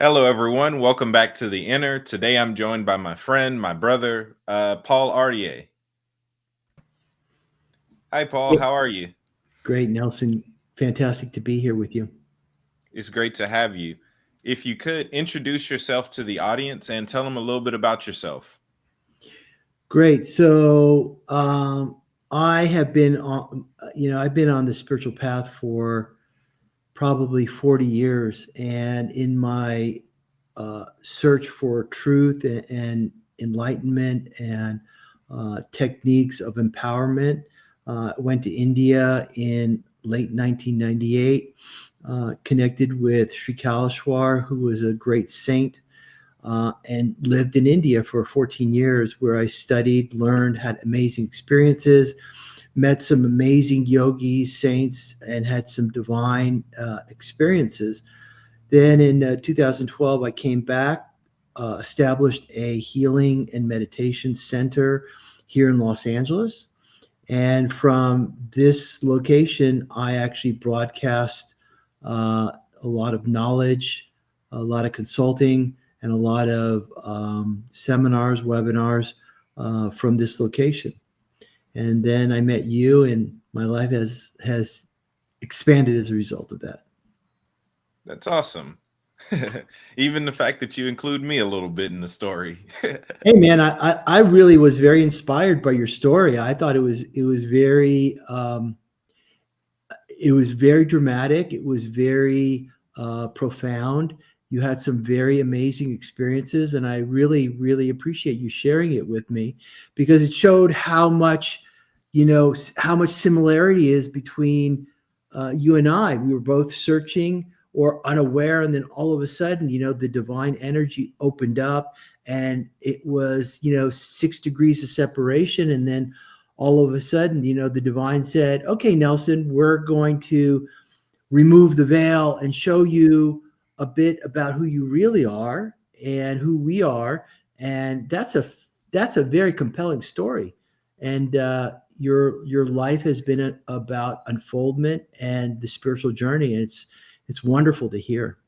Hello, everyone. Welcome back to The Inner. Today I'm joined by my friend, my brother, Paul Aryeh. Hi, Paul. Yeah. How are you? Great, Nelson. Fantastic to be here with you. It's great to have you. If you could introduce yourself to the audience and tell them a little bit about yourself. Great. So I have been on, I've been on the spiritual path for probably 40 years, and in my search for truth and enlightenment and techniques of empowerment, went to India in late 1998. Connected with Sri Kalashwar, who was a great saint, and lived in India for 14 years, where I studied, learned, had amazing experiences, met some amazing yogis, saints, and had some divine experiences. Then in 2012, I came back, established a healing and meditation center here in Los Angeles. And from this location, I actually broadcast a lot of knowledge, a lot of consulting, and a lot of seminars, webinars from this location. And then I met you, and my life has expanded as a result of that. That's awesome. Even the fact that you include me a little bit in the story. Hey man, I really was very inspired by your story. I thought it was very dramatic. It was very profound. You had some very amazing experiences, and I really, really appreciate you sharing it with me because it showed how much, how much similarity is between you and I. We were both searching or unaware, and then all of a sudden, the divine energy opened up, and it was, 6 degrees of separation, and then all of a sudden, the divine said, okay, Nelson, we're going to remove the veil and show you a bit about who you really are and who we are. And that's a very compelling story. And your life has been about unfoldment and the spiritual journey. And it's wonderful to hear.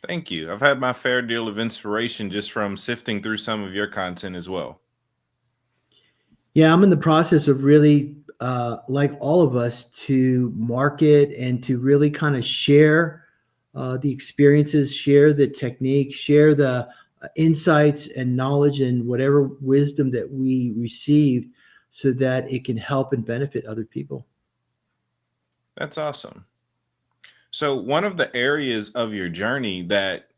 Thank you. I've had my fair deal of inspiration just from sifting through some of your content as well. Yeah, I'm in the process of really, like all of us, to market and to really kind of share the experiences, share the technique, share the insights and knowledge and whatever wisdom that we received so that it can help and benefit other people. That's awesome. So, one of the areas of your journey that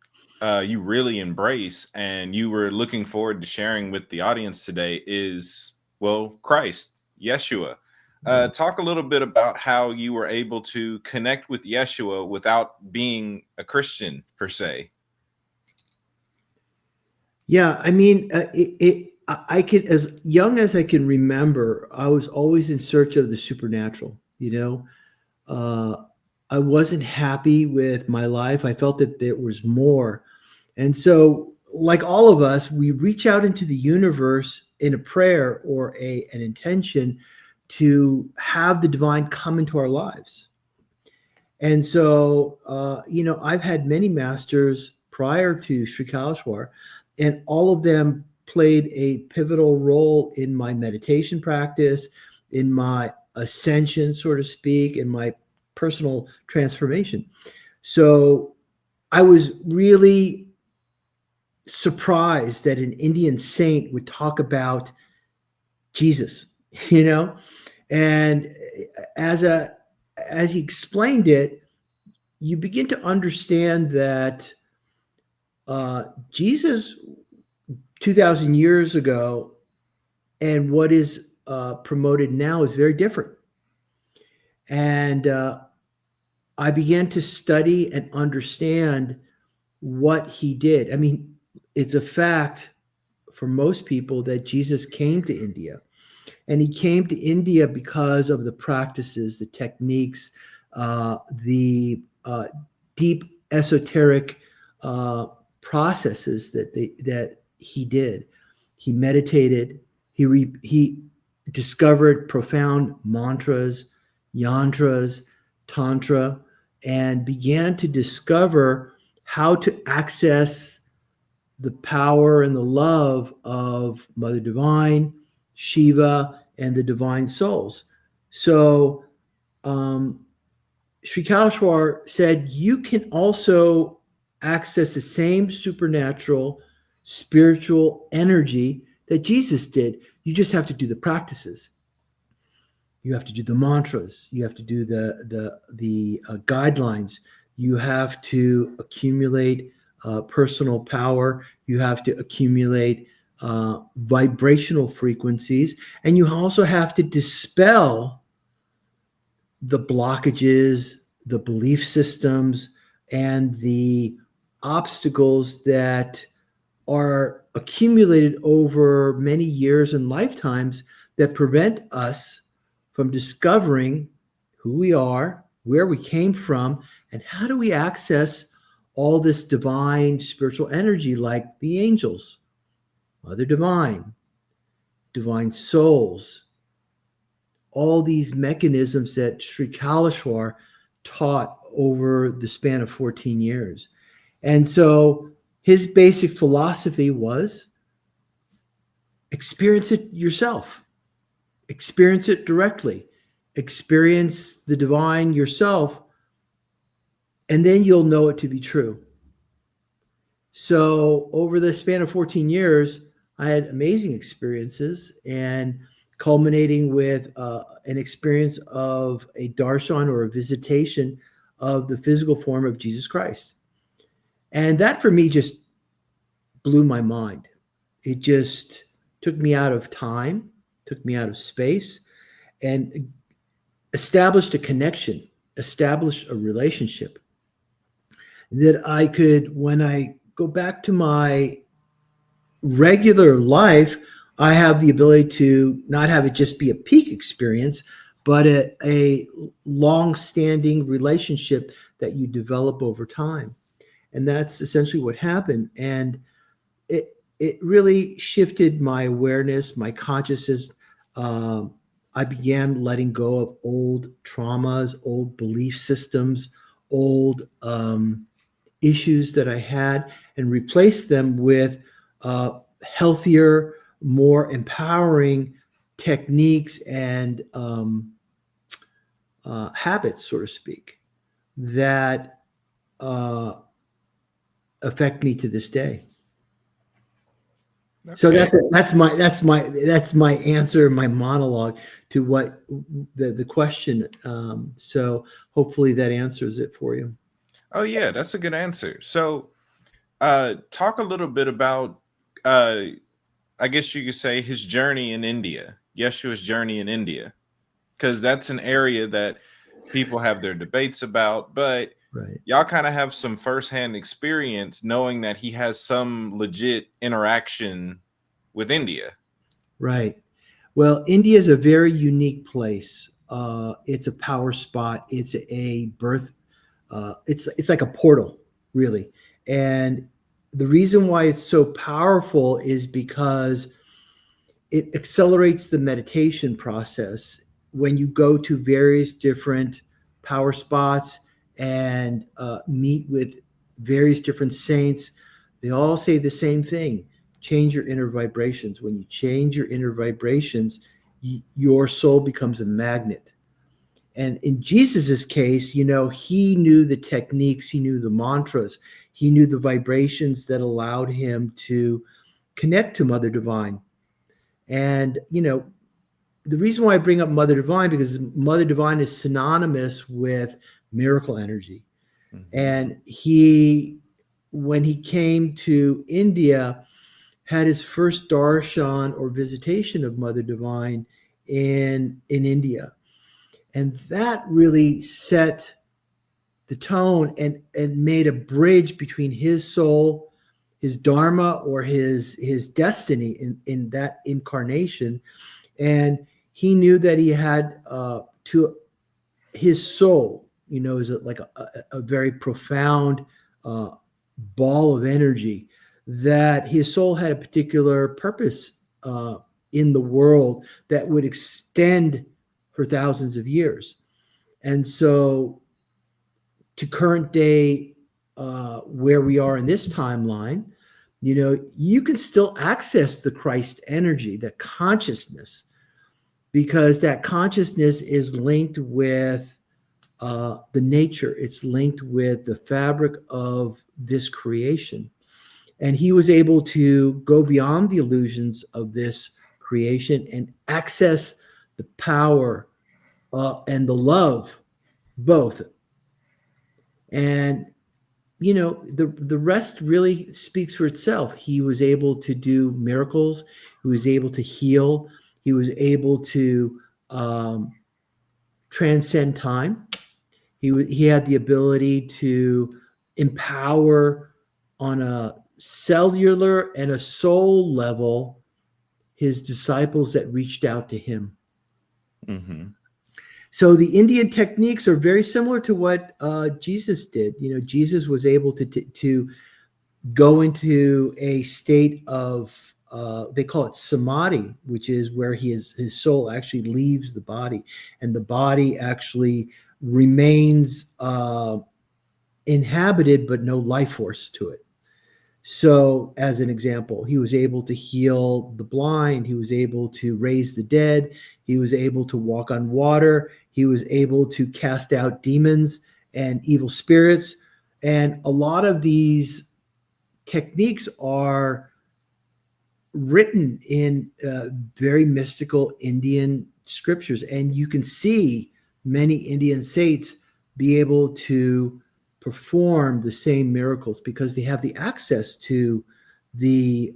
you really embrace and you were looking forward to sharing with the audience today is, well, Christ, Yeshua. Yeah. Talk a little bit about how you were able to connect with Yeshua without being a Christian per se. Yeah, I mean, I can, as young as I can remember, I was always in search of the supernatural. Uh, I wasn't happy with my life. I felt that there was more. And so, like all of us, we reach out into the universe in a prayer or an intention to have the divine come into our lives. And so, I've had many masters prior to Sri Kalashwar, and all of them played a pivotal role in my meditation practice, in my ascension, so to speak, in my personal transformation. So I was really surprised that an Indian saint would talk about Jesus, you know, and as a as he explained it, you begin to understand that Jesus 2,000 years ago and what is promoted now is very different. And I began to study and understand what he did. I mean, it's a fact for most people that Jesus came to India. And he came to India because of the practices, the techniques, the deep esoteric uh, processes that he did. He meditated. He discovered profound mantras, yantras, tantra, and began to discover how to access the power and the love of Mother Divine, Shiva, and the divine souls. So um, Sri Kalashwar said you can also access the same supernatural spiritual energy that Jesus did. You just have to do the practices. You have to do the mantras. You have to do the guidelines. You have to accumulate personal power. You have to accumulate vibrational frequencies, and you also have to dispel the blockages, the belief systems, and the obstacles that are accumulated over many years and lifetimes that prevent us from discovering who we are, where we came from, and how do we access all this divine spiritual energy like the angels, Mother Divine, divine souls, all these mechanisms that Sri Kalashwar taught over the span of 14 years. And so his basic philosophy was experience it yourself, experience it directly, experience the divine yourself, and then you'll know it to be true. So over the span of 14 years, I had amazing experiences, and culminating with an experience of a darshan or a visitation of the physical form of Jesus Christ. And that for me just blew my mind. It just took me out of time, took me out of space, and established a connection, established a relationship that I could, when I go back to my regular life, I have the ability to not have it just be a peak experience, but a long-standing relationship that you develop over time. And that's essentially what happened. And it really shifted my awareness, my consciousness. I began letting go of old traumas, old belief systems, old issues that I had, and replaced them with healthier, more empowering techniques and habits, so to speak, that uh, affect me to this day. So Okay. that's my answer, my monologue to what the question. So hopefully that answers it for you. Oh yeah, that's a good answer. So talk a little bit about I guess you could say his journey in India, Yeshua's journey in India, because that's an area that people have their debates about, but Right. y'all kind of have some firsthand experience knowing that he has some legit interaction with India. Right. Well, India is a very unique place. It's a power spot. It's a birth. It's like a portal, really. And the reason why it's so powerful is because it accelerates the meditation process when you go to various different power spots and meet with various different saints. They all say the same thing: change your inner vibrations. When you change your inner vibrations, your soul becomes a magnet. And in Jesus's case, he knew the techniques, he knew the mantras, he knew the vibrations that allowed him to connect to Mother Divine. And, the reason why I bring up Mother Divine, because Mother Divine is synonymous with miracle energy. Mhm. And he, when he came to India, had his first darshan or visitation of Mother Divine in India. And that really set the tone and made a bridge between his soul, his dharma, or his destiny in that incarnation. And he knew that he had to his soul, is like a very profound uh, ball of energy, that his soul had a particular purpose in the world that would extend for thousands of years. And so to current day where we are in this timeline, you can still access the Christ energy, the consciousness, because that consciousness is linked with the nature. It's linked with the fabric of this creation. And he was able to go beyond the illusions of this creation and access the power and the love, both. And the rest really speaks for itself. He was able to do miracles. He was able to heal. He was able to um, transcend time. He had the ability to empower on a cellular and a soul level his disciples that reached out to him. Mm-hmm. So the Indian techniques are very similar to what Jesus did. Jesus was able to go into a state of they call it samadhi, which is where his soul actually leaves the body, and the body actually remains inhabited, but no life force to it. So, as an example, he was able to heal the blind. He was able to raise the dead. He was able to walk on water. He was able to cast out demons and evil spirits. And a lot of these techniques are written in very mystical Indian scriptures. And you can see many Indian saints be able to perform the same miracles because they have the access to the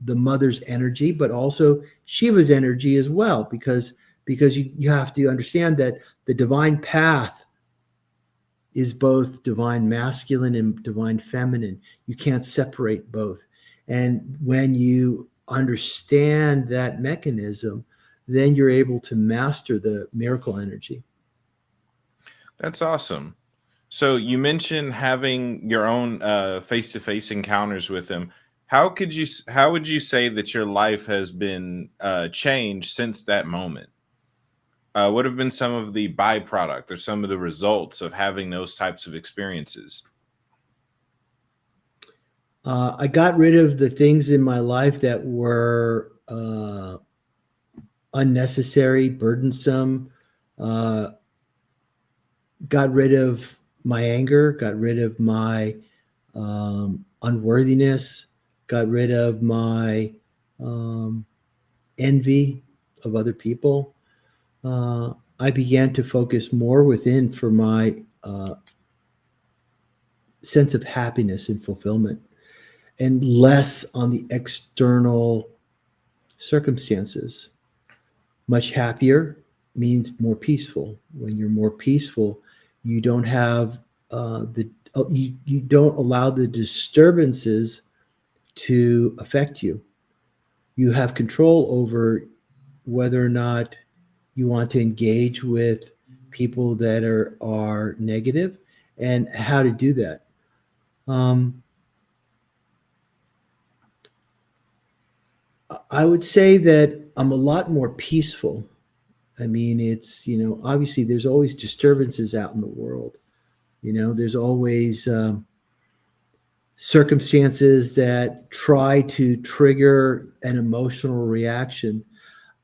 mother's energy, but also Shiva's energy as well, because you have to understand that the divine path is both divine masculine and divine feminine. You can't separate both. And when you understand that mechanism, then you're able to master the miracle energy. That's awesome. So you mentioned having your own face-to-face encounters with him. How would you say that your life has been changed since that moment? What have been some of the byproduct or some of the results of having those types of experiences? I got rid of the things in my life that were unnecessary, burdensome. Uh, got rid of my anger, got rid of my unworthiness, got rid of my envy of other people. I began to focus more within for my sense of happiness and fulfillment, and less on the external circumstances. Much happier means more peaceful. When you're more peaceful, you don't have you don't allow the disturbances to affect you. You have control over whether or not you want to engage with people that are negative, and how to do that. Um, I would say that I'm a lot more peaceful. I mean, it's, obviously there's always disturbances out in the world. There's always circumstances that try to trigger an emotional reaction.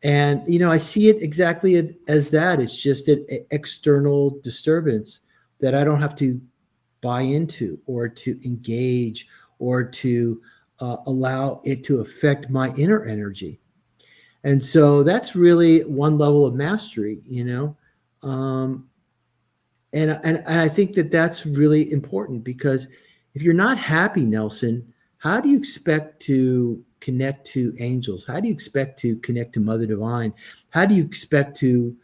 And, I see it exactly as that. It's just an external disturbance that I don't have to buy into or to engage or to allow it to affect my inner energy. And so that's really one level of mastery, um, and I think that that's really important, because if you're not happy, Nelson, how do you expect to connect to angels? How do you expect to connect to Mother Divine? How do you expect to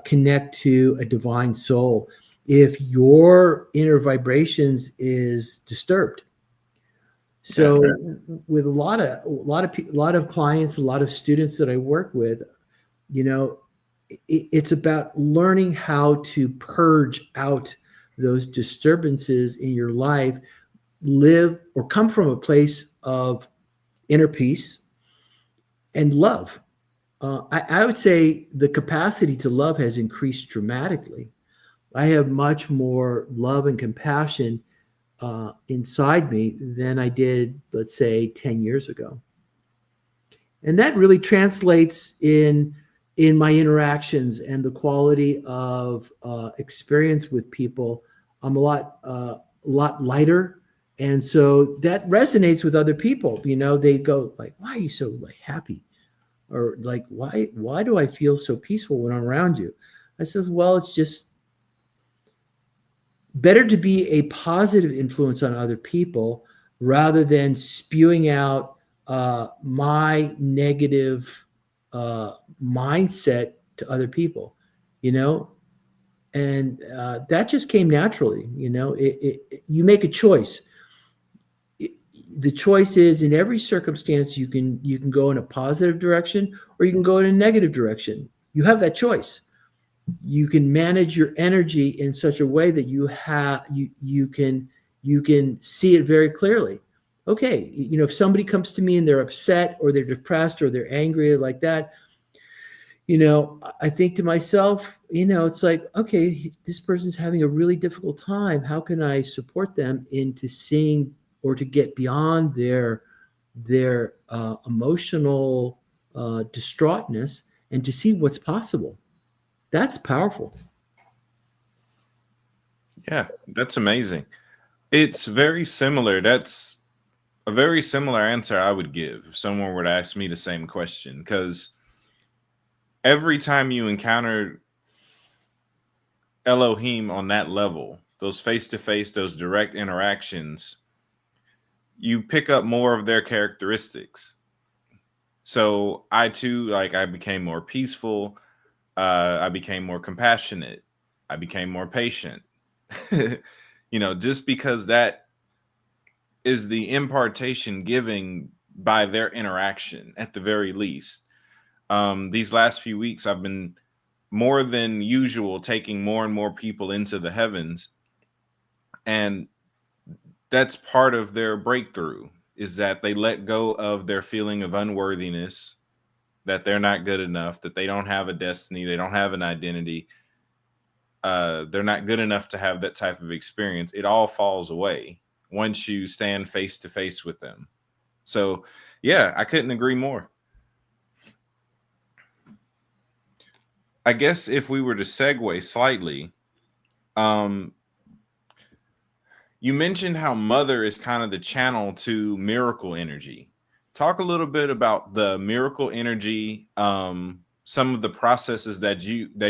connect to a divine soul if your inner vibrations is disturbed? Yeah. So, with a lot of clients, a lot of students that I work with, you know, it's about learning how to purge out those disturbances in your life, live or come from a place of inner peace and love. I would say the capacity to love has increased dramatically. I have much more love and compassion inside me than I did, let's say, 10 years ago. And that really translates in my interactions and the quality of experience with people. I'm a lot lighter, and so that resonates with other people. They go like, "Why are you so like happy?" Or like, "Why do I feel so peaceful when I'm around you?" I said, "Well, it's just better to be a positive influence on other people rather than spewing out my negative uh, mindset to other people, you know and that just came naturally. You make a choice. It, the choice is, in every circumstance, you can go in a positive direction or you can go in a negative direction. You have that choice. You can manage your energy in such a way that you can see it very clearly. Okay, if somebody comes to me and they're upset or they're depressed or they're angry like that, I think to myself, it's like, okay, this person's having a really difficult time. How can I support them into seeing or to get beyond their emotional distraughtness and to see what's possible? That's powerful. Yeah, that's amazing. It's very similar. That's a very similar answer I would give if someone were to ask me the same question. Because every time you encounter Elohim on that level, those face to face, those direct interactions, you pick up more of their characteristics. So I too, like, I became more peaceful. I became more compassionate. I became more patient. Just because that is the impartation giving by their interaction at the very least. These last few weeks, I've been more than usual taking more and more people into the heavens, and that's part of their breakthrough, is that they let go of their feeling of unworthiness, that they're not good enough, that they don't have a destiny, they don't have an identity, they're not good enough to have that type of experience. It all falls away once you stand face to face with them. So yeah, I couldn't agree more. I guess if we were to segue slightly, um, you mentioned how mother is kind of the channel to miracle energy. Talk a little bit about the miracle energy, some of the processes that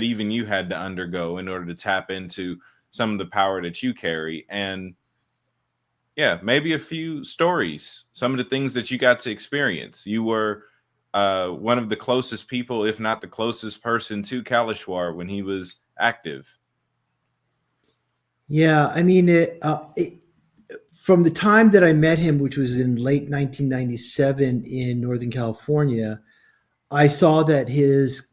even you had to undergo in order to tap into some of the power that you carry, and yeah, maybe a few stories, some of the things that you got to experience. You were one of the closest people, if not the closest person, to Kalishwar when he was active. Yeah, I mean, from the time that I met him, which was in late 1997 in Northern California, I saw that his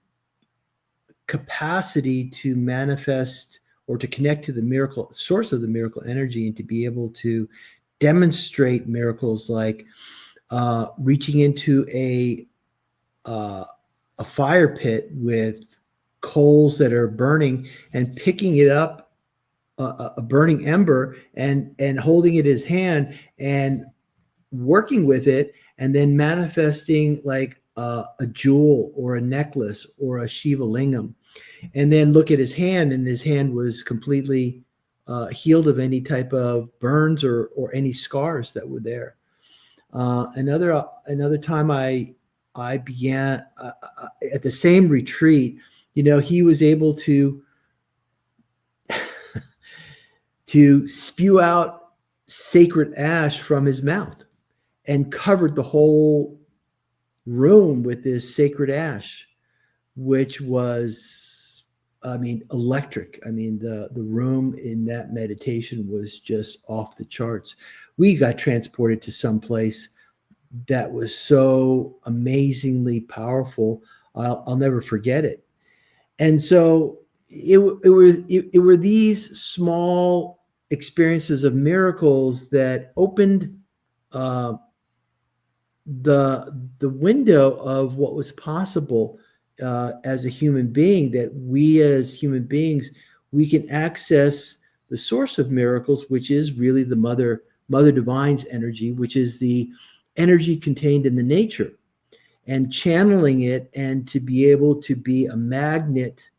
capacity to manifest or to connect to the miracle source of the miracle energy and to be able to demonstrate miracles like reaching into uh, a fire pit with coals that are burning and picking it up, a burning ember, and holding it in his hand and working with it, and then manifesting like a jewel or a necklace or a Shiva lingam, and then look at his hand, and his hand was completely healed of any type of burns or any scars that were there. Another time I began at the same retreat. He was able to spew out sacred ash from his mouth and covered the whole room with this sacred ash, which was, I mean, electric. I mean, the room in that meditation was just off the charts. We got transported to some place that was so amazingly powerful. I'll never forget it. And so it were these small experiences of miracles that opened uh, the window of what was possible as a human being, that we as human beings, we can access the source of miracles, which is really the Mother Divine's energy, which is the energy contained in the nature, and channeling it, and to be able to be a magnet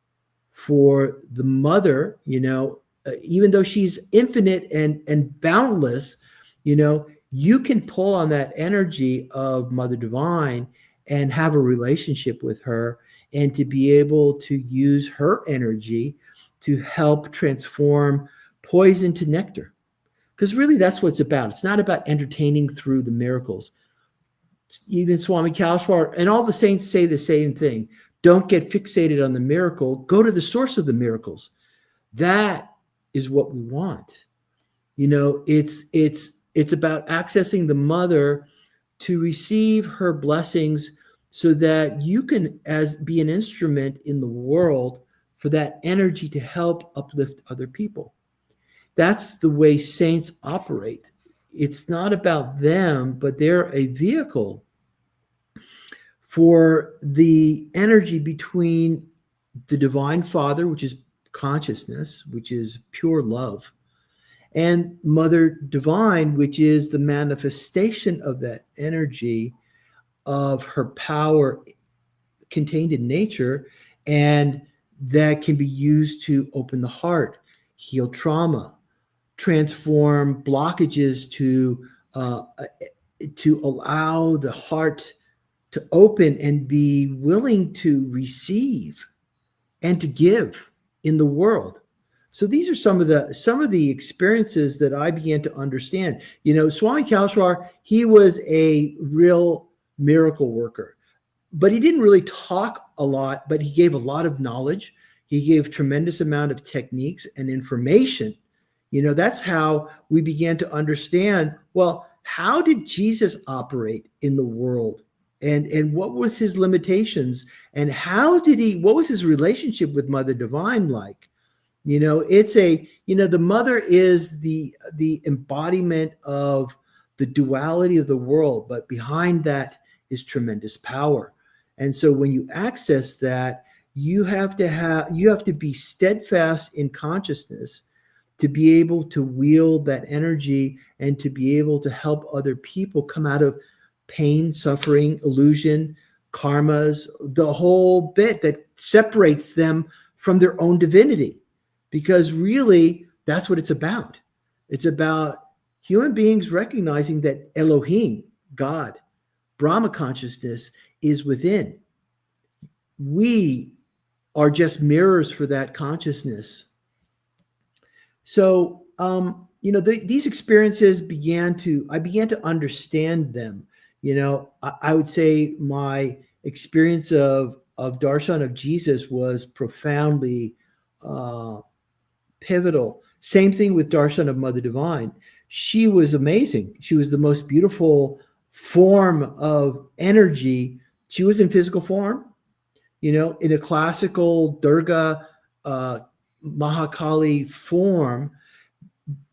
for the mother, even though she's infinite and boundless, you can pull on that energy of Mother Divine and have a relationship with her, and to be able to use her energy to help transform poison to nectar. Because really, that's what it's about. It's not about entertaining through the miracles. Even Swami Kalshwar and all the saints say the same thing. Don't get fixated on the miracle. Go to the source of the miracles. That is what we want. It's about accessing the mother to receive her blessings, so that you can be an instrument in the world for that energy to help uplift other people. That's the way saints operate. It's not about them, but they're a vehicle for the energy between the Divine Father, which is consciousness, which is pure love, and Mother Divine, which is the manifestation of that energy of her power contained in nature, and that can be used to open the heart, heal trauma, transform blockages, to allow the heart to open and be willing to receive and to give in the world. So these are some of the experiences that I began to understand. Swami Kalshwar, he was a real miracle worker, but he didn't really talk a lot, but he gave a lot of knowledge. He gave tremendous amount of techniques and information. That's how we began to understand, well, how did Jesus operate in the world? And what was his limitations? And what was his relationship with Mother Divine like? The mother is the embodiment of the duality of the world, but behind that is tremendous power. And so when you access that, you have to be steadfast in consciousness to be able to wield that energy, and to be able to help other people come out of pain, suffering, illusion, karmas, the whole bit that separates them from their own divinity. Because really, that's what it's about. It's about human beings recognizing that Elohim, God, Brahma consciousness is within. We are just mirrors for that consciousness. So, these experiences I began to understand them. I would say my experience of darshan of Jesus was profoundly pivotal. Same thing with darshan of Mother Divine. She was amazing. She was the most beautiful form of energy. She was in physical form, in a classical Durga, Mahakali form,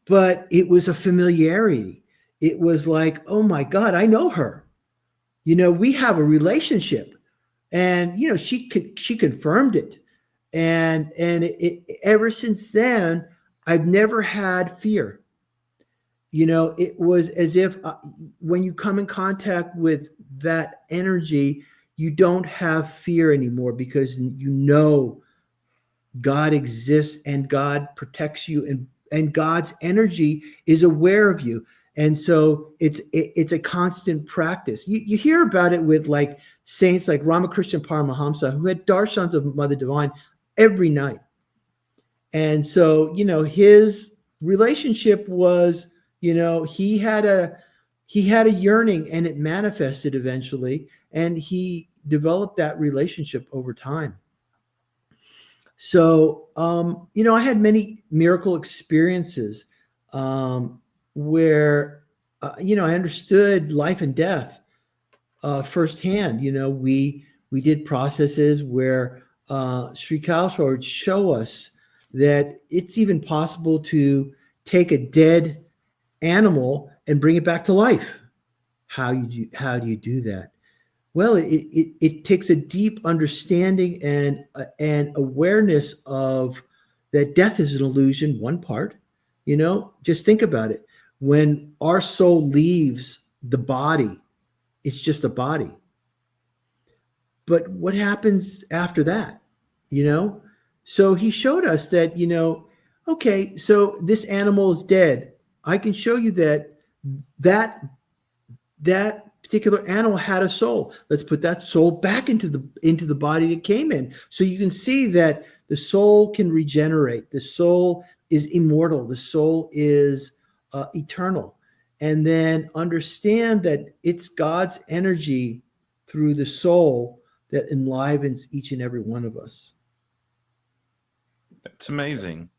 but it was a familiarity. It was like, oh my God, I know her. We have a relationship, and she confirmed it, and ever since then, I've never had fear. It was as if when you come in contact with that energy, you don't have fear anymore, because God exists, and God protects you, and God's energy is aware of you. And so it's a constant practice. You hear about it with like saints like Ramakrishna Paramahamsa, who had darshans of Mother Divine every night. And so, his relationship was, he had a yearning, and it manifested eventually, and he developed that relationship over time. So, I had many miracle experiences where, I understood life and death firsthand. We did processes where Sri Kalshwar would show us that it's even possible to take a dead animal and bring it back to life. How do you do that? Well, it takes a deep understanding and awareness of that death is an illusion, one part, Just think about it. When our soul leaves the body, it's just a body. But what happens after that? You know? So he showed us that, okay, so this animal is dead. I can show you that that particular animal had a soul. Let's put that soul back into the body it came in. So you can see that the soul can regenerate. The soul is immortal. The soul is eternal. And then understand that it's God's energy through the soul that enlivens each and every one of us. That's amazing.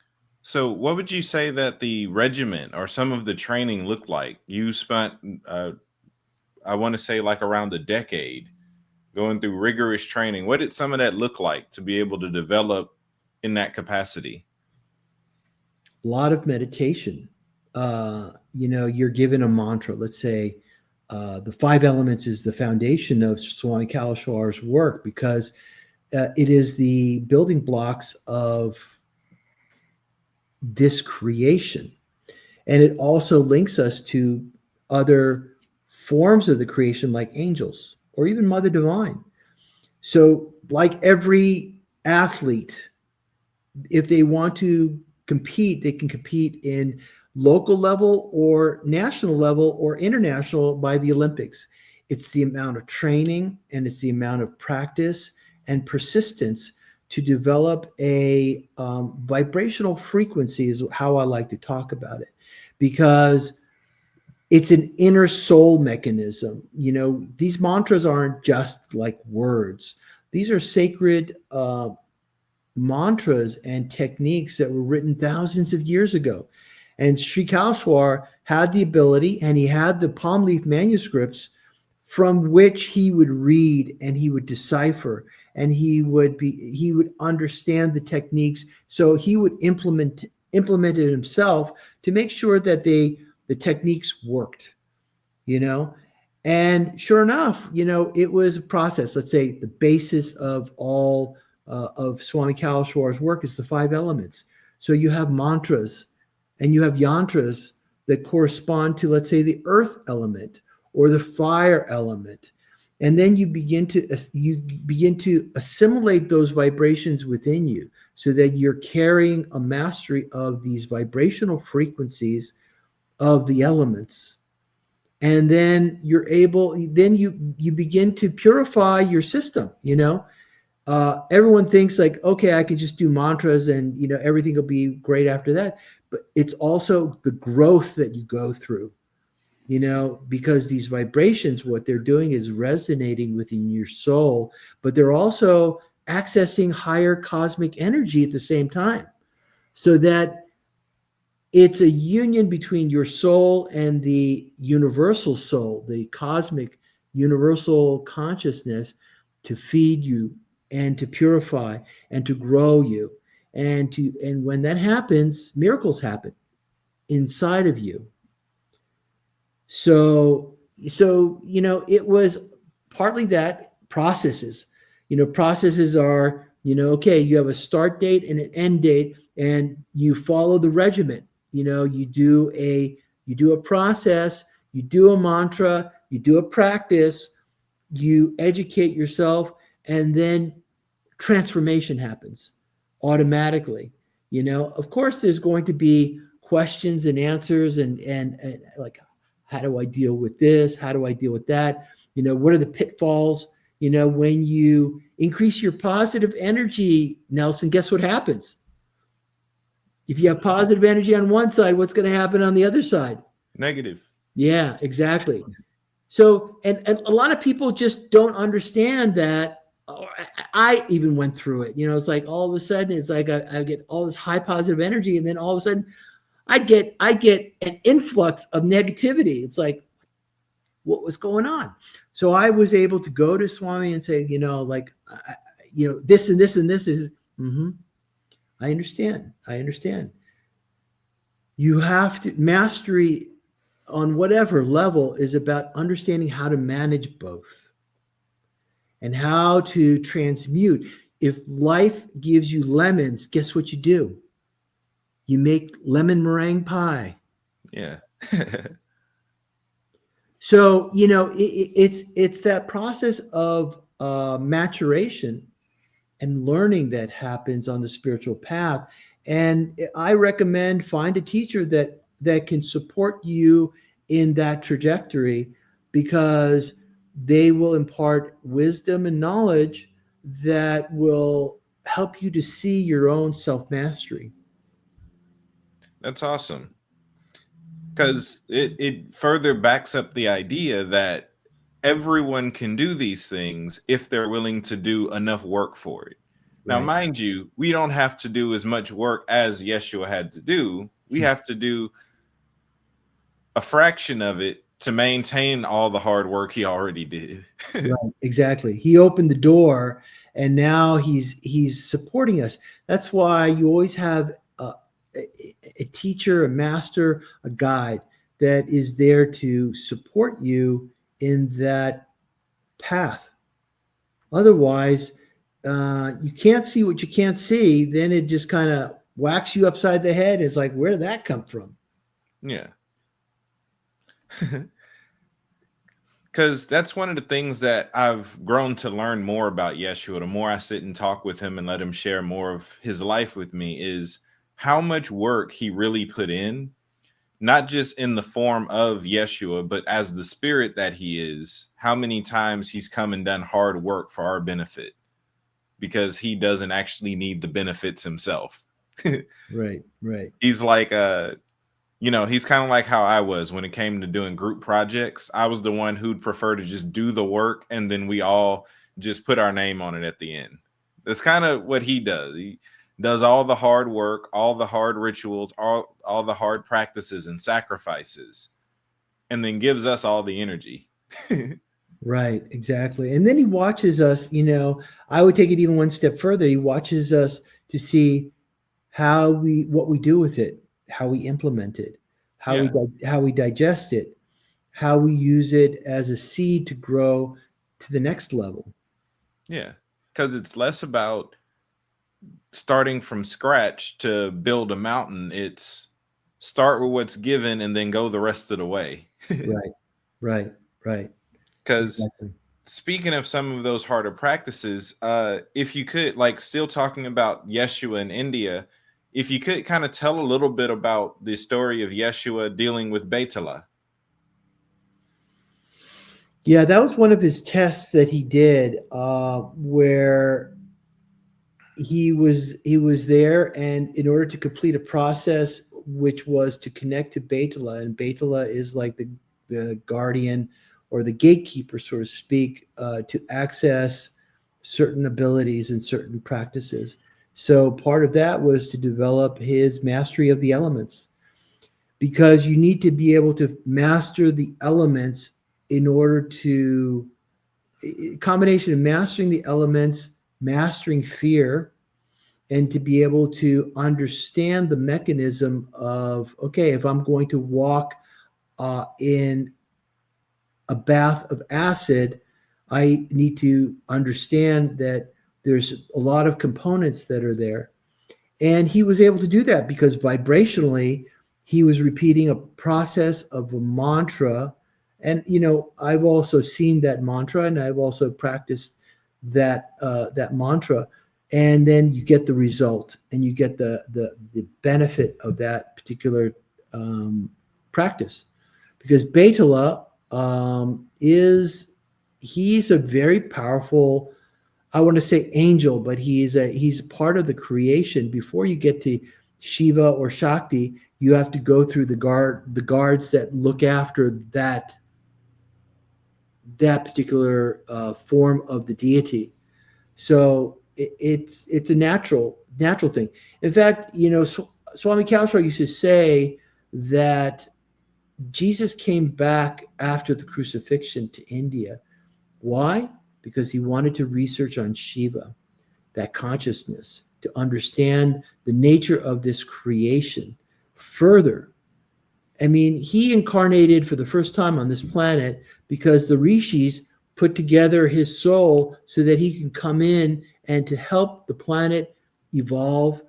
So, what would you say that the regiment or some of the training looked like? You spent, I want to say, like around a decade going through rigorous training. What did some of that look like to be able to develop in that capacity? A lot of meditation. You're given a mantra. Let's say the five elements is the foundation of Swami Kalashwar's work because it is the building blocks of this creation. And it also links us to other forms of the creation like angels or even Mother Divine. So, like every athlete, if they want to compete, they can compete in local level or national level or international by the Olympics. It's the amount of training and it's the amount of practice and persistence to develop a vibrational frequency is how I like to talk about it, because it's an inner soul mechanism. These mantras aren't just like words. These are sacred mantras and techniques that were written thousands of years ago. And Sri Kalshwar had the ability, and he had the palm leaf manuscripts from which he would read and he would decipher, and he would understand the techniques. So he would implement it himself to make sure that the techniques worked, And sure enough, it was a process. Let's say the basis of all of Swami Kalashwar's work is the five elements. So you have mantras and you have yantras that correspond to, let's say, the earth element or the fire element. And then you begin to assimilate those vibrations within you so that you're carrying a mastery of these vibrational frequencies of the elements. And then you begin to purify your system. Everyone thinks like, okay, I can just do mantras and everything will be great after that. But it's also the growth that you go through, because these vibrations, what they're doing is resonating within your soul, but they're also accessing higher cosmic energy at the same time, so that it's a union between your soul and the universal soul, the cosmic universal consciousness, to feed you and to purify and to grow you. And when that happens, miracles happen inside of you. So it was partly that processes. Processes are, okay, you have a start date and an end date, and you follow the regimen. You do a process, you do a mantra, you do a practice, you educate yourself, and then transformation happens automatically. Of course, there's going to be questions and answers and like, how do I deal with this? How do I deal with that? What are the pitfalls? When you increase your positive energy, Nelson, guess what happens? If you have positive energy on one side, what's going to happen on the other side? Negative. Yeah, exactly. So, and a lot of people just don't understand that. I even went through it. It's like all of a sudden, it's like I get all this high positive energy, and then all of a sudden, I get an influx of negativity. It's like, what was going on? So I was able to go to Swami and say, this and this and this is. I understand. You have to mastery on whatever level is about understanding how to manage both and how to transmute. If life gives you lemons, guess what you do? You make lemon meringue pie. Yeah. So it's that process of maturation and learning that happens on the spiritual path. And I recommend find a teacher that can support you in that trajectory, because they will impart wisdom and knowledge that will help you to see your own self mastery. That's awesome. Because it further backs up the idea that everyone can do these things if they're willing to do enough work for it. Now, Right. mind you, we don't have to do as much work as Yeshua had to do. We have to do a fraction of it to maintain all the hard work he already did. Right, exactly. He opened the door, and now he's supporting us. That's why you always have a teacher, a master, a guide that is there to support you in that path. Otherwise, you can't see what you can't see. Then it just kind of whacks you upside the head. It's like, where did that come from? Yeah. Because that's one of the things that I've grown to learn more about Yeshua. The more I sit and talk with him and let him share more of his life with me, is how much work he really put in, not just in the form of Yeshua, but as the spirit that he is, how many times he's come and done hard work for our benefit, because he doesn't actually need the benefits himself. Right, right. He's like he's kind of like how I was when it came to doing group projects. I was the one who'd prefer to just do the work, and then we all just put our name on it at the end. That's kind of what he does. He does all the hard work, all the hard rituals, all the hard practices and sacrifices, and then gives us all the energy. Right, exactly. And then he watches us, I would take it even one step further. He watches us to see what we do with it, how we implement it, Yeah, how we digest it, how we use it as a seed to grow to the next level. yeah. Because it's less about starting from scratch to build a mountain. It's start with what's given and then go the rest of the way. Right, right, right. Because Exactly. speaking of some of those harder practices, if you could, like, still talking about Yeshua in India, if you could kind of tell a little bit about the story of Yeshua dealing with Betela. Yeah, that was one of his tests that he did, where he was there, and in order to complete a process which was to connect to Betela, and Betela is like the guardian or the gatekeeper, so to speak, to access certain abilities and certain practices. So part of that was to develop his mastery of the elements, because you need to be able to master the elements in order to combination of mastering the elements, mastering fear, and to be able to understand the mechanism of, okay, if I'm going to walk in a bath of acid, I need to understand that there's a lot of components that are there. And he was able to do that because vibrationally, he was repeating a process of a mantra. And I've also seen that mantra, and I've also practiced that mantra. And then you get the result, and you get the benefit of that particular practice. Because Betala he's a very powerful, I want to say angel, but he's part of the creation. Before you get to Shiva or Shakti, you have to go through the guards that look after that particular form of the deity. So it's a natural thing. In fact, Swami Kalsra used to say that Jesus came back after the crucifixion to India. Why? Because he wanted to research on Shiva, that consciousness, to understand the nature of this creation further. I mean, he incarnated for the first time on this planet because the rishis put together his soul so that he can come in and to help the planet evolve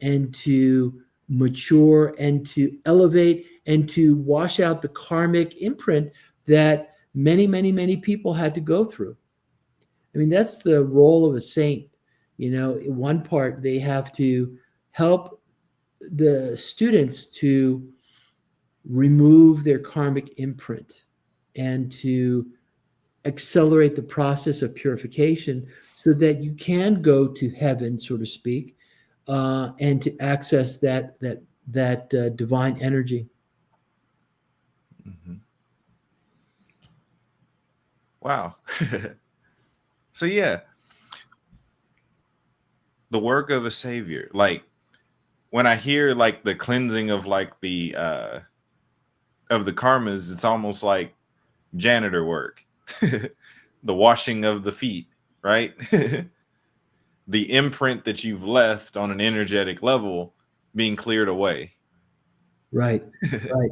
and to mature and to elevate and to wash out the karmic imprint that many, many, many people had to go through. I mean, that's the role of a saint. In one part, they have to help the students to remove their karmic imprint and to accelerate the process of purification so that you can go to heaven, so to speak, and to access that divine energy. Mm-hmm. Wow. So yeah, the work of a savior. Like when I hear like the cleansing of like the of the karmas, it's almost like janitor work. The washing of the feet, right? The imprint that you've left on an energetic level being cleared away. Right, right.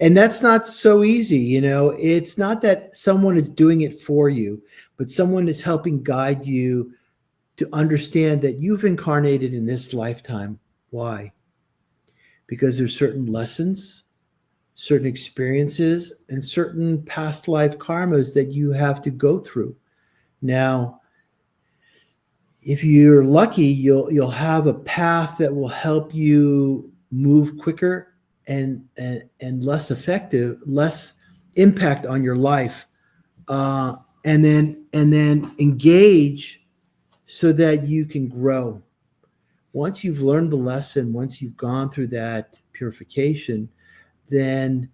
And that's not so easy. It's not that someone is doing it for you, but someone is helping guide you to understand that you've incarnated in this lifetime. Why? Because there's certain lessons, certain experiences, and certain past life karmas that you have to go through. Now, if you're lucky, you'll have a path that will help you move quicker and less effective, less impact on your life, and then engage so that you can grow. Once you've learned the lesson, once you've gone through that purification, then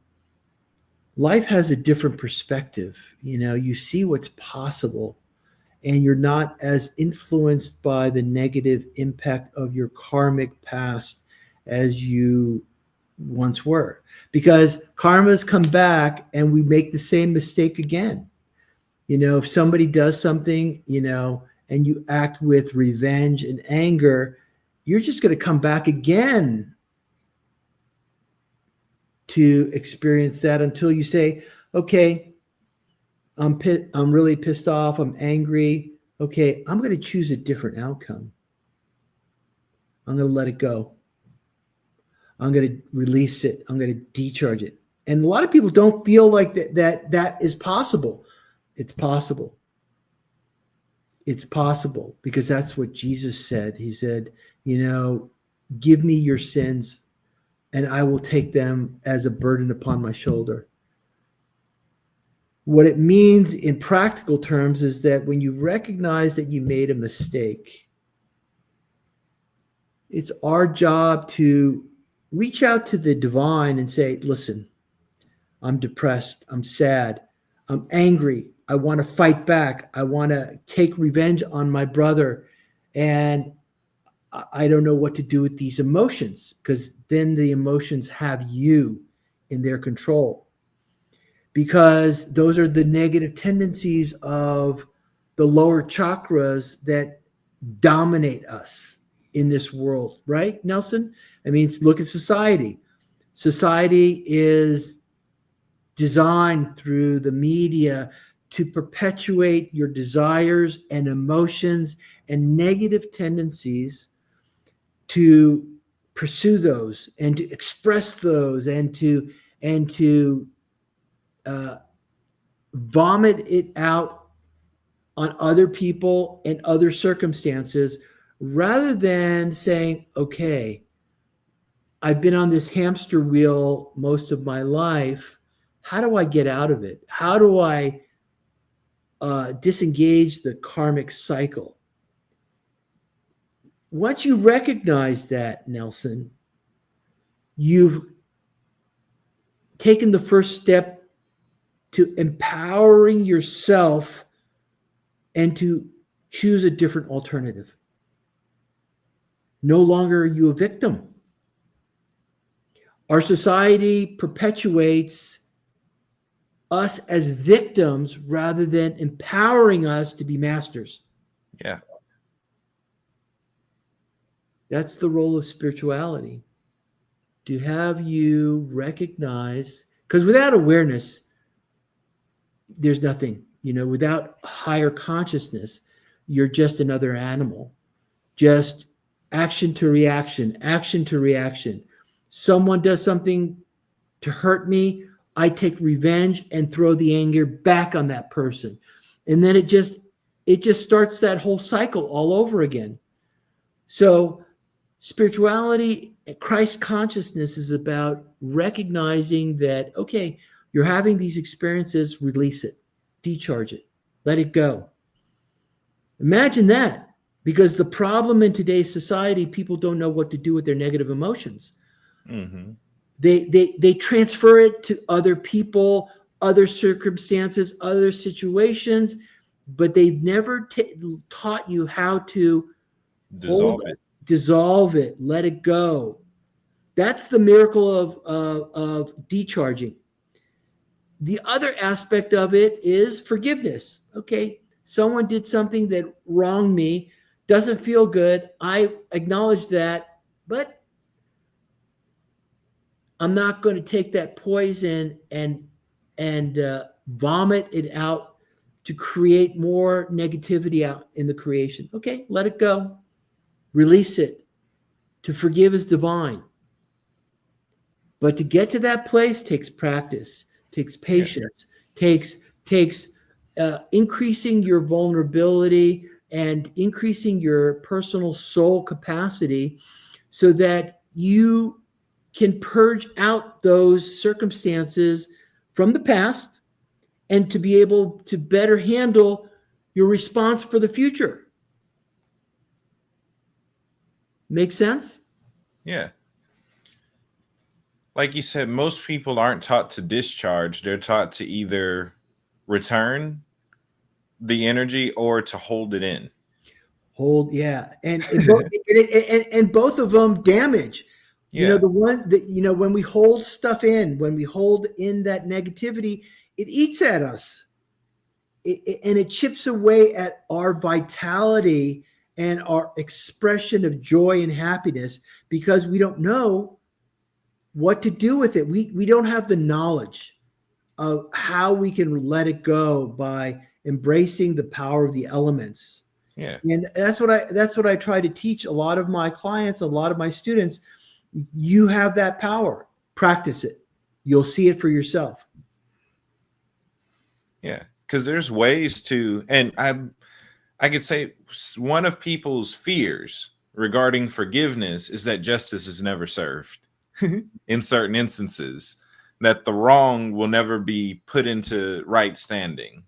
life has a different perspective. You see what's possible, and you're not as influenced by the negative impact of your karmic past as you once were. Because karmas come back and we make the same mistake again. If somebody does something, and you act with revenge and anger, you're just going to come back again to experience that until you say, okay, I'm really pissed off. I'm angry. Okay, I'm going to choose a different outcome. I'm going to let it go. I'm going to release it. I'm going to decharge it. And a lot of people don't feel like that is possible. It's possible. It's possible because that's what Jesus said. He said, give me your sins and I will take them as a burden upon my shoulder. What it means in practical terms is that when you recognize that you made a mistake, it's our job to reach out to the divine and say, listen, I'm depressed. I'm sad. I'm angry. I want to fight back. I want to take revenge on my brother. And I don't know what to do with these emotions, because then the emotions have you in their control, because those are the negative tendencies of the lower chakras that dominate us in this world, right, Nelson? I mean, look at society. Society is designed through the media to perpetuate your desires and emotions and negative tendencies, to pursue those and to express those and to vomit it out on other people and other circumstances, rather than saying, okay, I've been on this hamster wheel most of my life. How do I get out of it? How do I disengage the karmic cycle? Once you recognize that, Nelson, you've taken the first step to empowering yourself and to choose a different alternative. No longer are you a victim. Our society perpetuates us as victims rather than empowering us to be masters. Yeah. That's the role of spirituality. To have you recognize, because without awareness, there's nothing. Without higher consciousness, you're just another animal. Just action to reaction, action to reaction. Someone does something to hurt me, I take revenge and throw the anger back on that person. And then it just starts that whole cycle all over again. So spirituality, Christ consciousness is about recognizing that, okay, you're having these experiences, release it, decharge it, let it go. Imagine that, because the problem in today's society, people don't know what to do with their negative emotions. Mm-hmm. They transfer it to other people, other circumstances, other situations, but they've never taught you how to hold, Dissolve it. dissolve it, let it go. That's the miracle of decharging. The other aspect of it is forgiveness. Okay, someone did something that wronged me, doesn't feel good. I acknowledge that, but I'm not going to take that poison and vomit it out to create more negativity out in the creation. Okay, let it go. Release it. To forgive is divine. But to get to that place takes practice, takes Yeah. patience, takes increasing your vulnerability and increasing your personal soul capacity so that you can purge out those circumstances from the past and to be able to better handle your response for the future. Make sense? Yeah. Like you said, most people aren't taught to discharge. They're taught to either return the energy or to hold it in. Hold, yeah, and both of them damage. Yeah. The one that when we hold stuff in, when we hold in that negativity, it eats at us, and it chips away at our vitality and our expression of joy and happiness because we don't know what to do with it. We don't have the knowledge of how we can let it go by embracing the power of the elements. Yeah. And that's what I try to teach a lot of my clients, a lot of my students. You have that power. Practice it. You'll see it for yourself. Yeah. Because there's ways to, and I could say one of people's fears regarding forgiveness is that justice is never served in certain instances, that the wrong will never be put into right standing.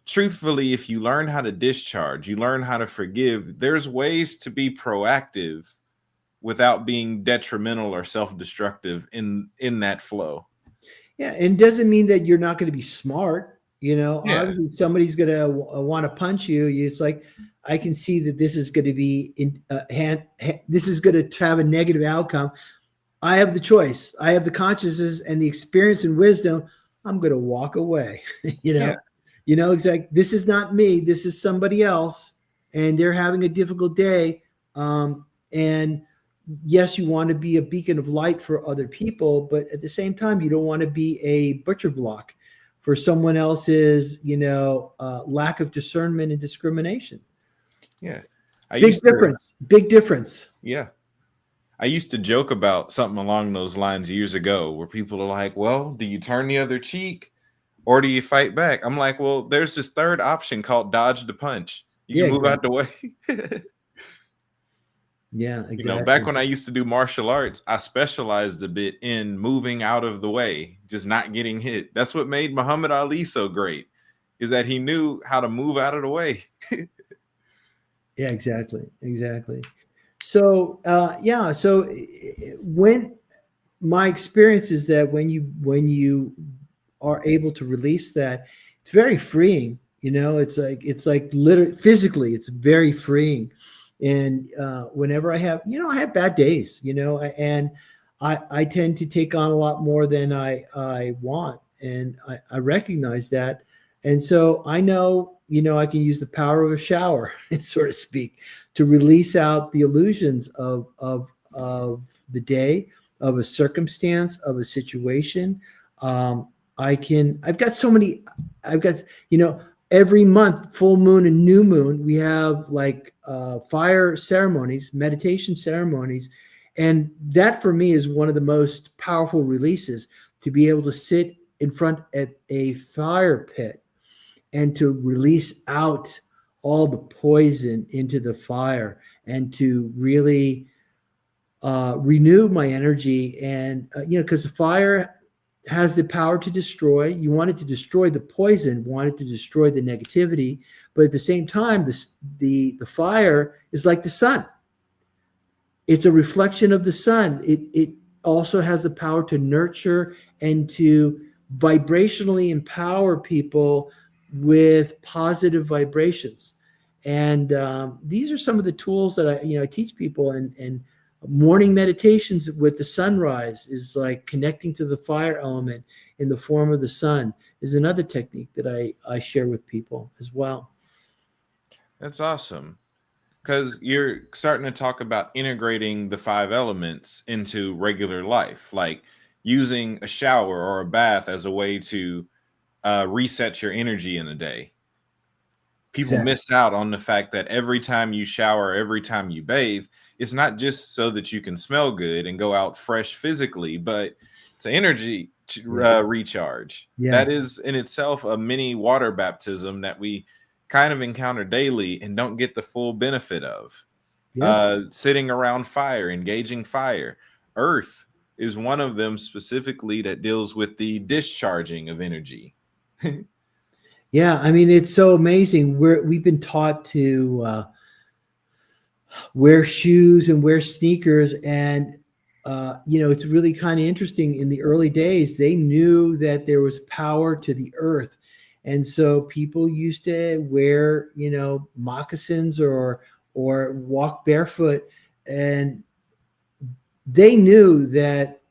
Truthfully, if you learn how to discharge, you learn how to forgive, there's ways to be proactive without being detrimental or self-destructive in that flow. Yeah, and doesn't mean that you're not going to be smart. Yeah. Obviously somebody's going to want to punch you. It's like, I can see that this is going to be this is going to have a negative outcome. I have the choice. I have the consciousness and the experience and wisdom. I'm going to walk away. Yeah. It's like, this is not me. This is somebody else, and they're having a difficult day. And yes, you want to be a beacon of light for other people, but at the same time, you don't want to be a butcher block for someone else's, lack of discernment and discrimination. Yeah. Big difference. Big difference. Yeah. I used to joke about something along those lines years ago where people are like, well, do you turn the other cheek or do you fight back? I'm like, well, there's this third option called dodge the punch. You Yeah, can move out exactly. the way. Yeah, exactly. Back when I used to do martial arts, I specialized a bit in moving out of the way, just not getting hit. That's what made Muhammad Ali so great, is that he knew how to move out of the way. Yeah, exactly. So, when my experience is that when you are able to release that, it's very freeing. It's like literally physically, it's very freeing. And whenever I have bad days, and I tend to take on a lot more than I want, and I recognize that, and so I know, I can use the power of a shower, so to speak, to release out the illusions of the day, of a circumstance, of a situation. I've got so many, I've got, every month, full moon and new moon, we have like fire ceremonies, meditation ceremonies. And that for me is one of the most powerful releases, to be able to sit in front at a fire pit and to release out all the poison into the fire, and to really renew my energy. And because the fire has the power to destroy. You want it to destroy the poison, want it to destroy the negativity, but at the same time, the fire is like the sun. It's a reflection of the sun. It also has the power to nurture and to vibrationally empower people with positive vibrations. And these are some of the tools that I teach people. And morning meditations with the sunrise is like connecting to the fire element in the form of the sun, is another technique that I share with people as well. That's awesome. Because you're starting to talk about integrating the five elements into regular life, like using a shower or a bath as a way to reset your energy in a day. People Exactly. miss out on the fact that every time you shower, every time you bathe, it's not just so that you can smell good and go out fresh physically, but it's an energy Yeah. recharge. Yeah. That is in itself a mini water baptism that we kind of encounter daily and don't get the full benefit of. Yep. Sitting around fire, engaging fire. Earth is one of them specifically that deals with the discharging of energy. Yeah. I mean, it's so amazing. We've been taught to wear shoes and wear sneakers. And, it's really kind of interesting. In the early days, they knew that there was power to the earth. And so people used to wear, moccasins or walk barefoot. And they knew that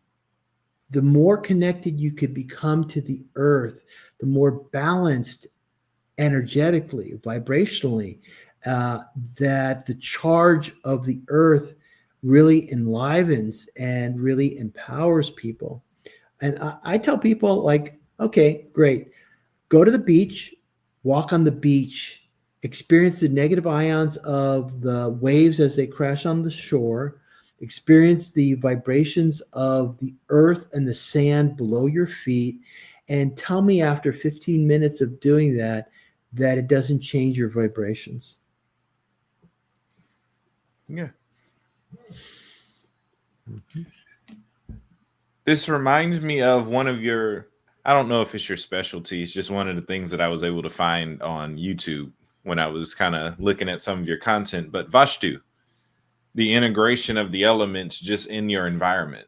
the more connected you could become to the earth, the more balanced energetically, vibrationally, uh, that the charge of the earth really enlivens and really empowers people. And I tell people, like, okay, great, go to the beach, walk on the beach, experience the negative ions of the waves as they crash on the shore, experience the vibrations of the earth and the sand below your feet, and tell me after 15 minutes of doing that it doesn't change your vibrations. Yeah. Mhm. This reminds me of one of your, I don't know if it's your specialty, it's just one of the things that I was able to find on YouTube when I was kind of looking at some of your content, but Vashtu, the integration of the elements just in your environment.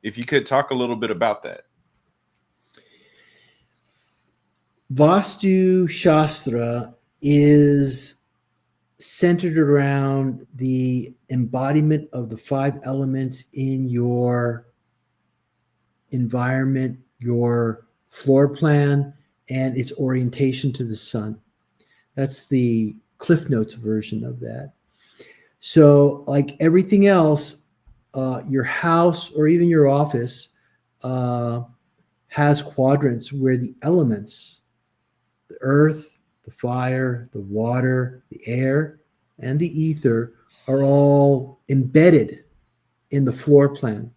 If you could talk a little bit about that. Vastu Shastra is centered around the embodiment of the five elements in your environment, your floor plan, and its orientation to the sun. That's the Cliff Notes version of that. So, like everything else, your house or even your office uh, has quadrants where the elements, the earth, the fire, the water, the air, and the ether, are all embedded in the floor plan.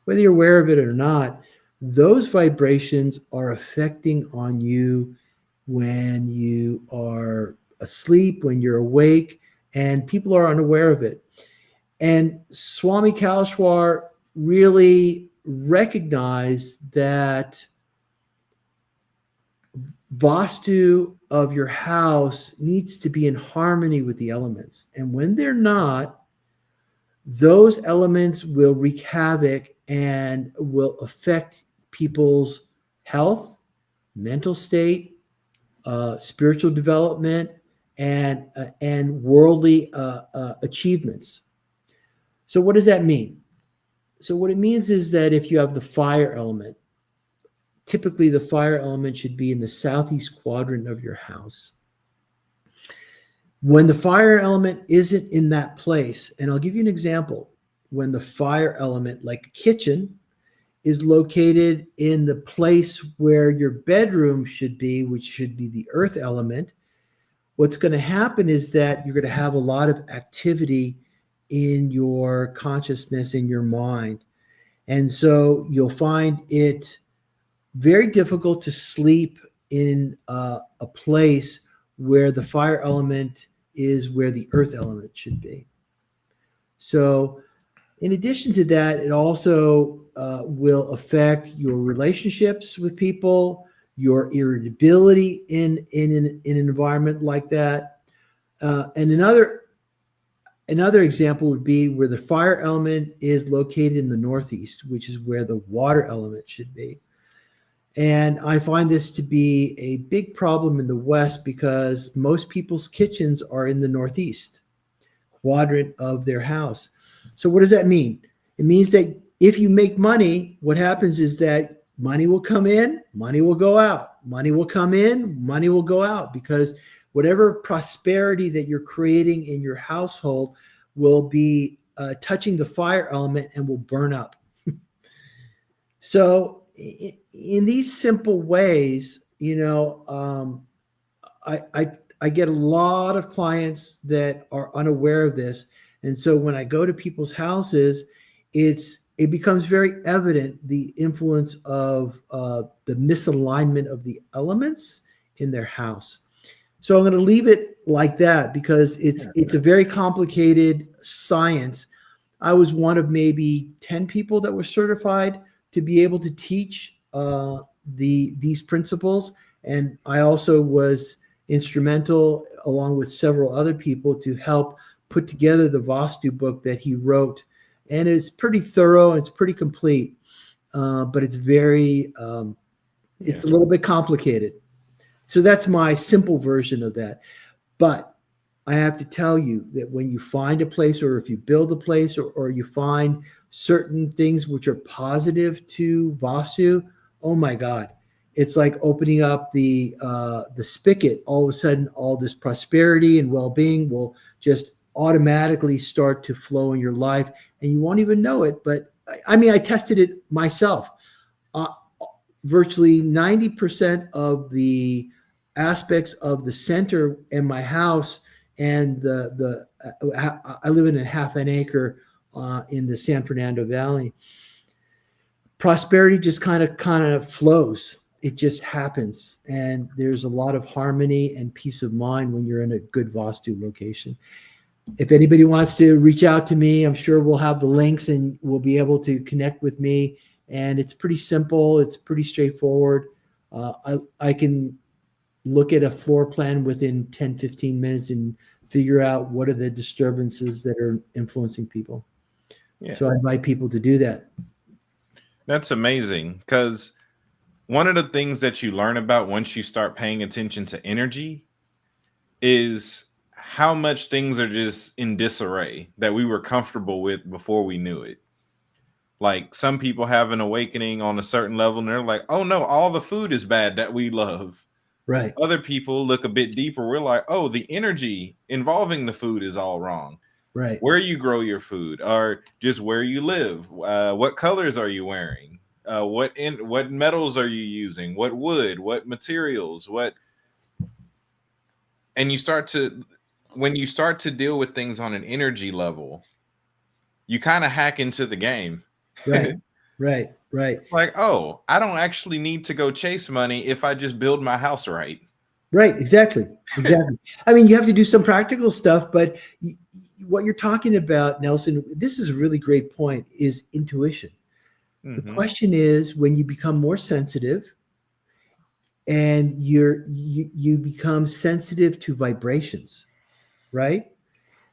Whether you're aware of it or not, those vibrations are affecting on you when you are asleep, when you're awake, and people are unaware of it. And Swami Kalashwar really recognized that Vastu of your house needs to be in harmony with the elements. And when they're not, those elements will wreak havoc and will affect people's health, mental state, spiritual development, and worldly achievements. So, what does that mean? So, what it means is that if you have the fire element, typically the fire element should be in the southeast quadrant of your house. When the fire element isn't in that place, and I'll give you an example, when the fire element, like a kitchen, is located in the place where your bedroom should be, which should be the earth element, what's going to happen is that you're going to have a lot of activity in your consciousness, in your mind. And so you'll find it very difficult to sleep in a place where the fire element is where the earth element should be. So, in addition to that, it also will affect your relationships with people, your irritability in an environment like that. And another example would be where the fire element is located in the northeast, which is where the water element should be. And I find this to be a big problem in the West because most people's kitchens are in the northeast quadrant of their house. So, what does that mean? It means that if you make money, what happens is that money will come in, money will go out, money will come in, money will go out, because whatever prosperity that you're creating in your household will be touching the fire element and will burn up. So, in these simple ways, I get a lot of clients that are unaware of this, and so when I go to people's houses, it becomes very evident the influence of the misalignment of the elements in their house. So I'm going to leave it like that because it's a very complicated science. I was one of maybe 10 people that were certified to be able to teach these principles, and I also was instrumental, along with several other people, to help put together the Vastu book that he wrote. And it's pretty thorough, and it's pretty complete, but it's very, it's a little bit complicated. So that's my simple version of that. But I have to tell you that when you find a place, or if you build a place, or you find certain things which are positive to Vastu, oh my God, it's like opening up the spigot. All of a sudden, all this prosperity and well-being will just automatically start to flow in your life, and you won't even know it. But I mean, I tested it myself. Virtually 90% of the aspects of the center in my house, and I live in a half an acre in the San Fernando Valley. Prosperity just kind of flows. It just happens, and there's a lot of harmony and peace of mind when you're in a good Vastu location. If anybody wants to reach out to me, I'm sure we'll have the links and we'll be able to connect with me. And it's pretty simple. It's pretty straightforward. I can look at a floor plan within 10, 15 minutes and figure out what are the disturbances that are influencing people. Yeah. So I invite people to do that. That's amazing, because one of the things that you learn about once you start paying attention to energy is how much things are just in disarray that we were comfortable with before we knew it. Like, some people have an awakening on a certain level and they're like, oh no, all the food is bad that we love. Right. Other people look a bit deeper. We're like, oh, the energy involving the food is all wrong. Right. Where you grow your food, or just where you live. What colors are you wearing? What metals are you using? What wood? What materials? And when you start to deal with things on an energy level, you kind of hack into the game. Right. Right. It's like, oh, I don't actually need to go chase money if I just build my house right. Right. Exactly. I mean, you have to do some practical stuff, but what you're talking about, Nelson, this is a really great point, is intuition. Mm-hmm. The question is, when you become more sensitive and you become sensitive to vibrations, right?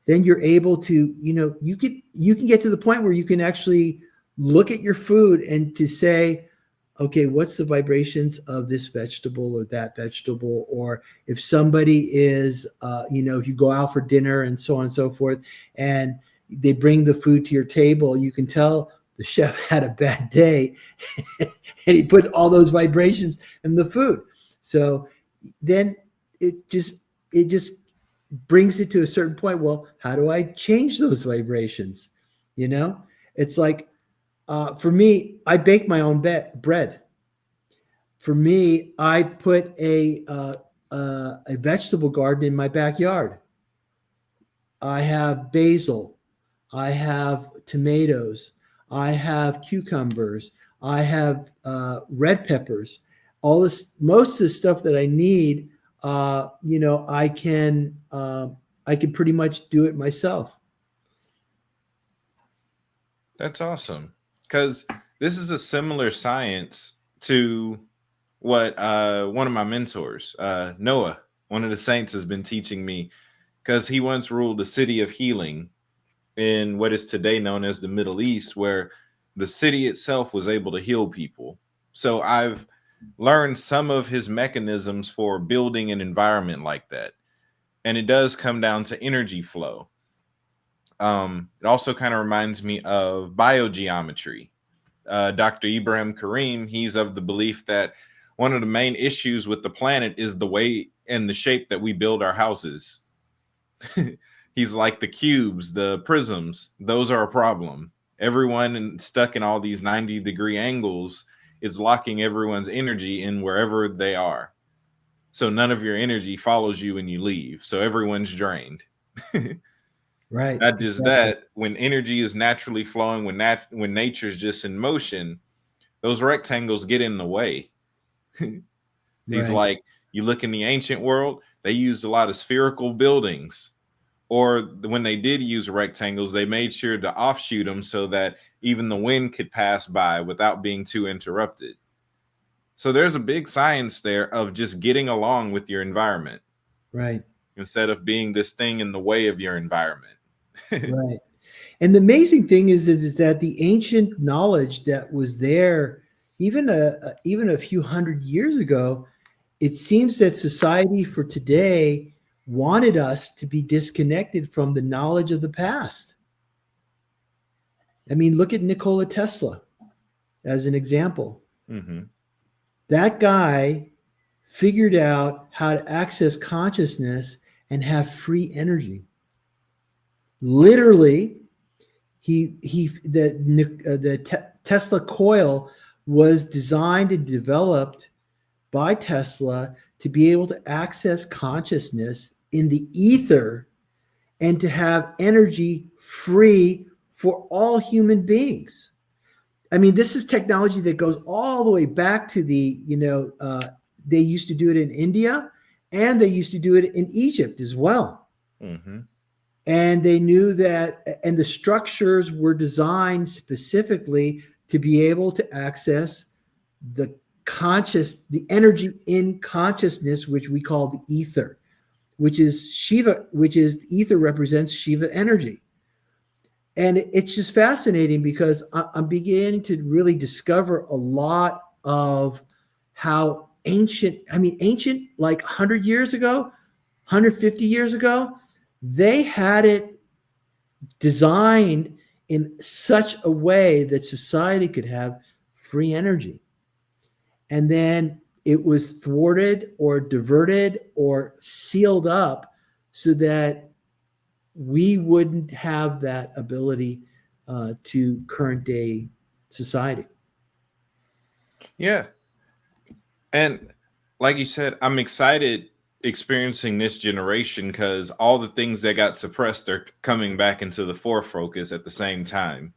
Then you're able to, you can get to the point where you can actually look at your food and to say, okay, what's the vibrations of this vegetable or that vegetable? Or if somebody is, if you go out for dinner and so on and so forth, and they bring the food to your table, you can tell the chef had a bad day and he put all those vibrations in the food. So then it just brings it to a certain point. Well, how do I change those vibrations? It's like, for me, I bake my own bread. For me, I put a vegetable garden in my backyard. I have basil. I have tomatoes, I have cucumbers, I have red peppers, all this, most of the stuff that I need, I can pretty much do it myself. That's awesome. Because this is a similar science to what one of my mentors, Noah, one of the saints, has been teaching me. Because he once ruled a city of healing in what is today known as the Middle East, where the city itself was able to heal people. So I've learned some of his mechanisms for building an environment like that. And it does come down to energy flow. It also kind of reminds me of biogeometry. Dr. Ibrahim Karim, he's of the belief that one of the main issues with the planet is the way and the shape that we build our houses. He's like the cubes, the prisms, those are a problem. Everyone stuck in all these 90-degree angles, it's locking everyone's energy in wherever they are. So none of your energy follows you when you leave. So everyone's drained. Right. Not just Exactly. that, when energy is naturally flowing, when nature's just in motion, those rectangles get in the way. He's Right. like, you look in the ancient world, they used a lot of spherical buildings. Or when they did use rectangles, they made sure to offshoot them so that even the wind could pass by without being too interrupted. So there's a big science there of just getting along with your environment Right. instead of being this thing in the way of your environment. Right. And the amazing thing is that the ancient knowledge that was there, even a few hundred years ago, it seems that society for today wanted us to be disconnected from the knowledge of the past. I mean, look at Nikola Tesla as an example. Mm-hmm. That guy figured out how to access consciousness and have free energy. Literally, Tesla coil was designed and developed by Tesla to be able to access consciousness in the ether and to have energy free for all human beings. I mean, this is technology that goes all the way back to they used to do it in India and they used to do it in Egypt as well. Mm-hmm. And they knew that, and the structures were designed specifically to be able to access the energy in consciousness, which we call the ether, which is Shiva, which is ether represents Shiva energy. And it's just fascinating because I'm beginning to really discover a lot of how ancient, like 100 years ago, 150 years ago, they had it designed in such a way that society could have free energy. And then it was thwarted or diverted or sealed up so that we wouldn't have that ability to current day society. Yeah. And like you said, I'm excited experiencing this generation because all the things that got suppressed are coming back into the forefocus at the same time.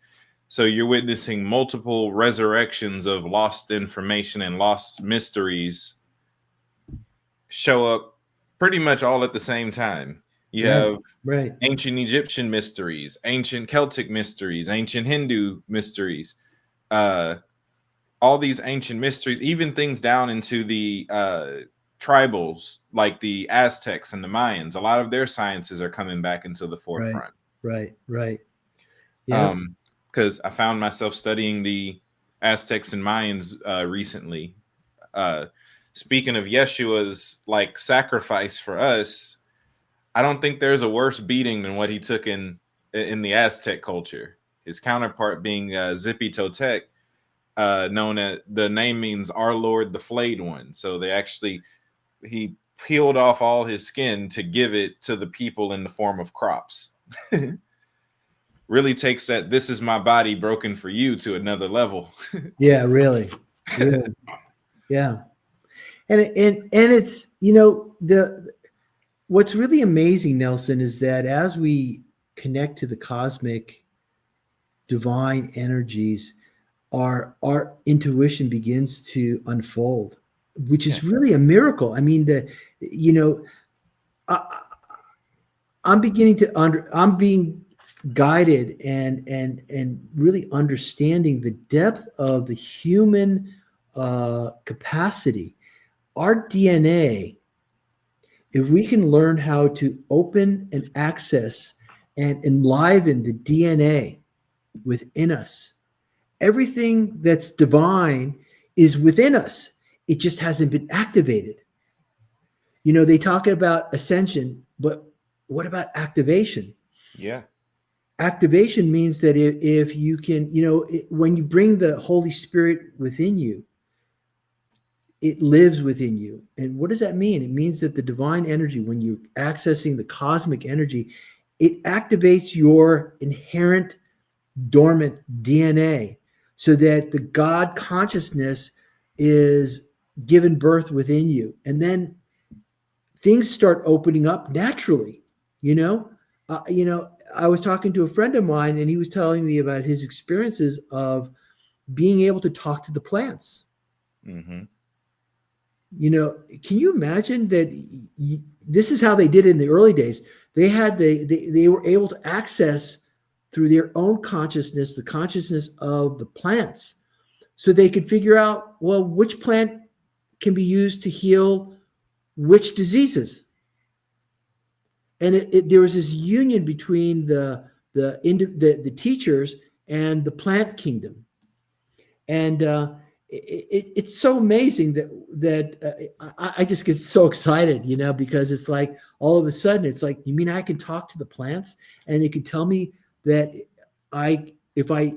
So you're witnessing multiple resurrections of lost information and lost mysteries show up pretty much all at the same time. You Right, have right, ancient Egyptian mysteries, ancient Celtic mysteries, ancient Hindu mysteries, uh, all these ancient mysteries, even things down into the tribals like the Aztecs and the Mayans. A lot of their sciences are coming back into the right, forefront. right, right. Yep. Because I found myself studying the Aztecs and Mayans recently. Uh, Speaking of Yeshua's like sacrifice for us, I don't think there's a worse beating than what he took in the Aztec culture. His counterpart being Zippy Totec, known as the name means our Lord the Flayed One. So he peeled off all his skin to give it to the people in the form of crops. Really takes that this is my body broken for you to another level. Yeah, really, really, yeah. And it's the what's really amazing, Nelson, is that as we connect to the cosmic divine energies, our intuition begins to unfold, which Yeah. is really a miracle. I mean, you know, I, I'm being guided and really understanding the depth of the human capacity. Our DNA, if we can learn how to open and access and enliven the DNA within us, everything that's divine is within us. It just hasn't been activated. They talk about ascension, but what about activation? Yeah. Activation means that if you can, when you bring the Holy Spirit within you, it lives within you. And what does that mean? It means that the divine energy, when you're accessing the cosmic energy, it activates your inherent dormant DNA so that the God consciousness is given birth within you. And then things start opening up naturally, you know? I was talking to a friend of mine and he was telling me about his experiences of being able to talk to the plants. Mm-hmm. Can you imagine that this is how they did it in the early days? They were able to access through their own consciousness, the consciousness of the plants, so they could figure out, well, which plant can be used to heal which diseases. And there was this union between the teachers and the plant kingdom. And it's so amazing that I just get so excited, because it's like all of a sudden it's like, you mean I can talk to the plants and it can tell me that if I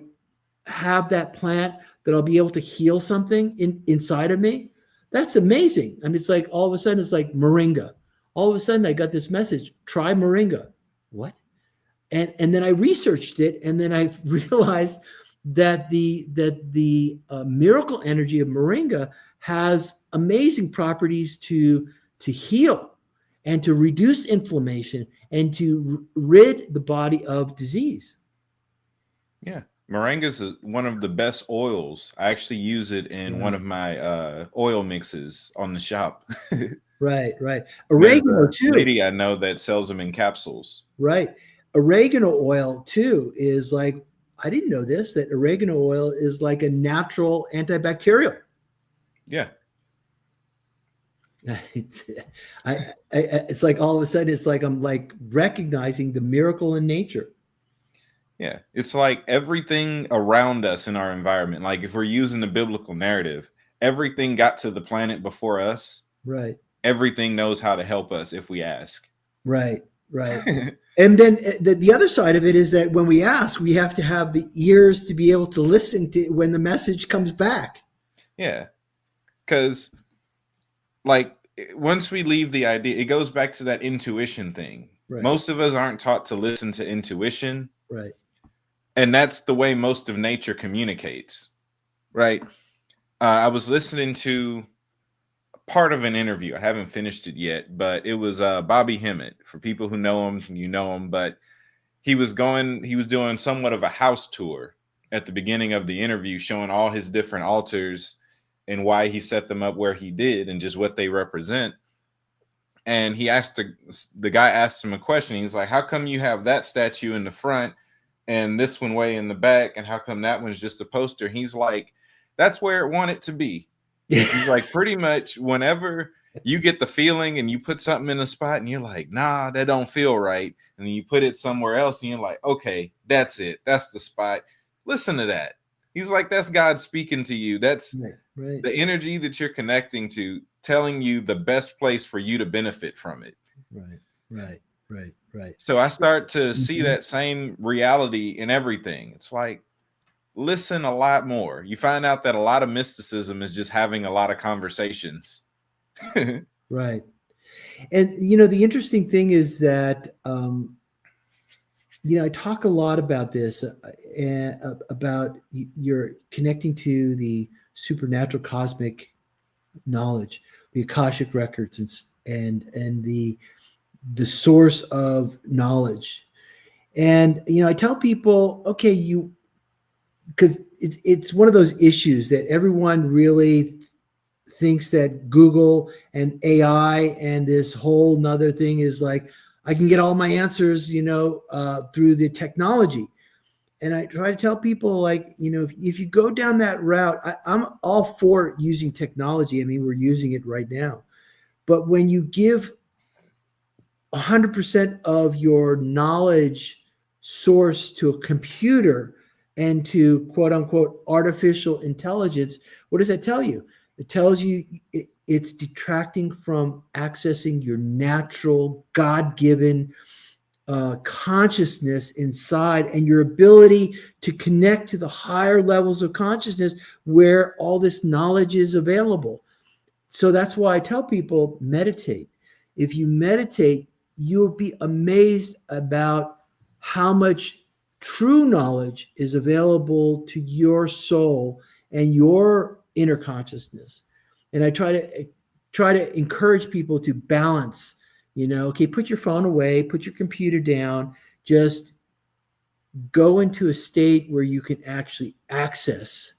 have that plant, that I'll be able to heal something inside of me? That's amazing. I mean, it's like all of a sudden it's like moringa. All of a sudden I got this message: try moringa. What? And then I researched it, and then I realized that the miracle energy of moringa has amazing properties to heal and to reduce inflammation and to rid the body of disease. Yeah. Moringa is one of the best oils. I actually use it in one Wow. of my oil mixes on the shop. Right. There's Oregano a too. lady I know that sells them in capsules. Right. Oregano oil too is like, I didn't know this, that oregano oil is like a natural antibacterial. Yeah. It's, it's like all of a sudden it's like I'm like recognizing the miracle in nature. Yeah. It's like everything around us in our environment. Like if we're using the biblical narrative, everything got to the planet before us. Right. Everything knows how to help us if we ask. Right. And then the other side of it is that when we ask, we have to have the ears to be able to listen to when the message comes back. Yeah. Because like once we leave the idea, it goes back to that intuition thing. Right. Most of us aren't taught to listen to intuition. Right. And that's the way most of nature communicates. Right. I was listening to part of an interview. I haven't finished it yet, but it was Bobby Hemmett. For people who know him, you know him, but he was doing somewhat of a house tour at the beginning of the interview, showing all his different altars and why he set them up where he did and just what they represent. And he asked the guy asked him a question. He's like, how come you have that statue in the front and this one way in the back? And how come that one's just a poster? He's like, that's where it wanted to be. He's like, pretty much whenever you get the feeling and you put something in a spot and you're like, nah, that don't feel right. And then you put it somewhere else and you're like, okay, that's it. That's the spot. Listen to that. He's like, that's God speaking to you. That's right. The energy that you're connecting to, telling you the best place for you to benefit from it. Right. So I start to see that same reality in everything. It's like, listen a lot more. You find out that a lot of mysticism is just having a lot of conversations. Right. And, the interesting thing is that, I talk a lot about this, about you're connecting to the supernatural cosmic knowledge, the Akashic records, and the source of knowledge. And, I tell people, okay, because it's one of those issues that everyone really thinks that Google and AI and this whole nother thing is like, I can get all my answers, through the technology. And I try to tell people, like, if you go down that route, I'm all for using technology. I mean, we're using it right now. But when you give 100% of your knowledge source to a computer and to quote unquote artificial intelligence, what does that tell you? It tells you it's detracting from accessing your natural, God given consciousness inside and your ability to connect to the higher levels of consciousness where all this knowledge is available. So that's why I tell people meditate. If you meditate, you'll be amazed about how much true knowledge is available to your soul and your inner consciousness. And I try to encourage people to balance, okay, put your phone away, put your computer down, just go into a state where you can actually access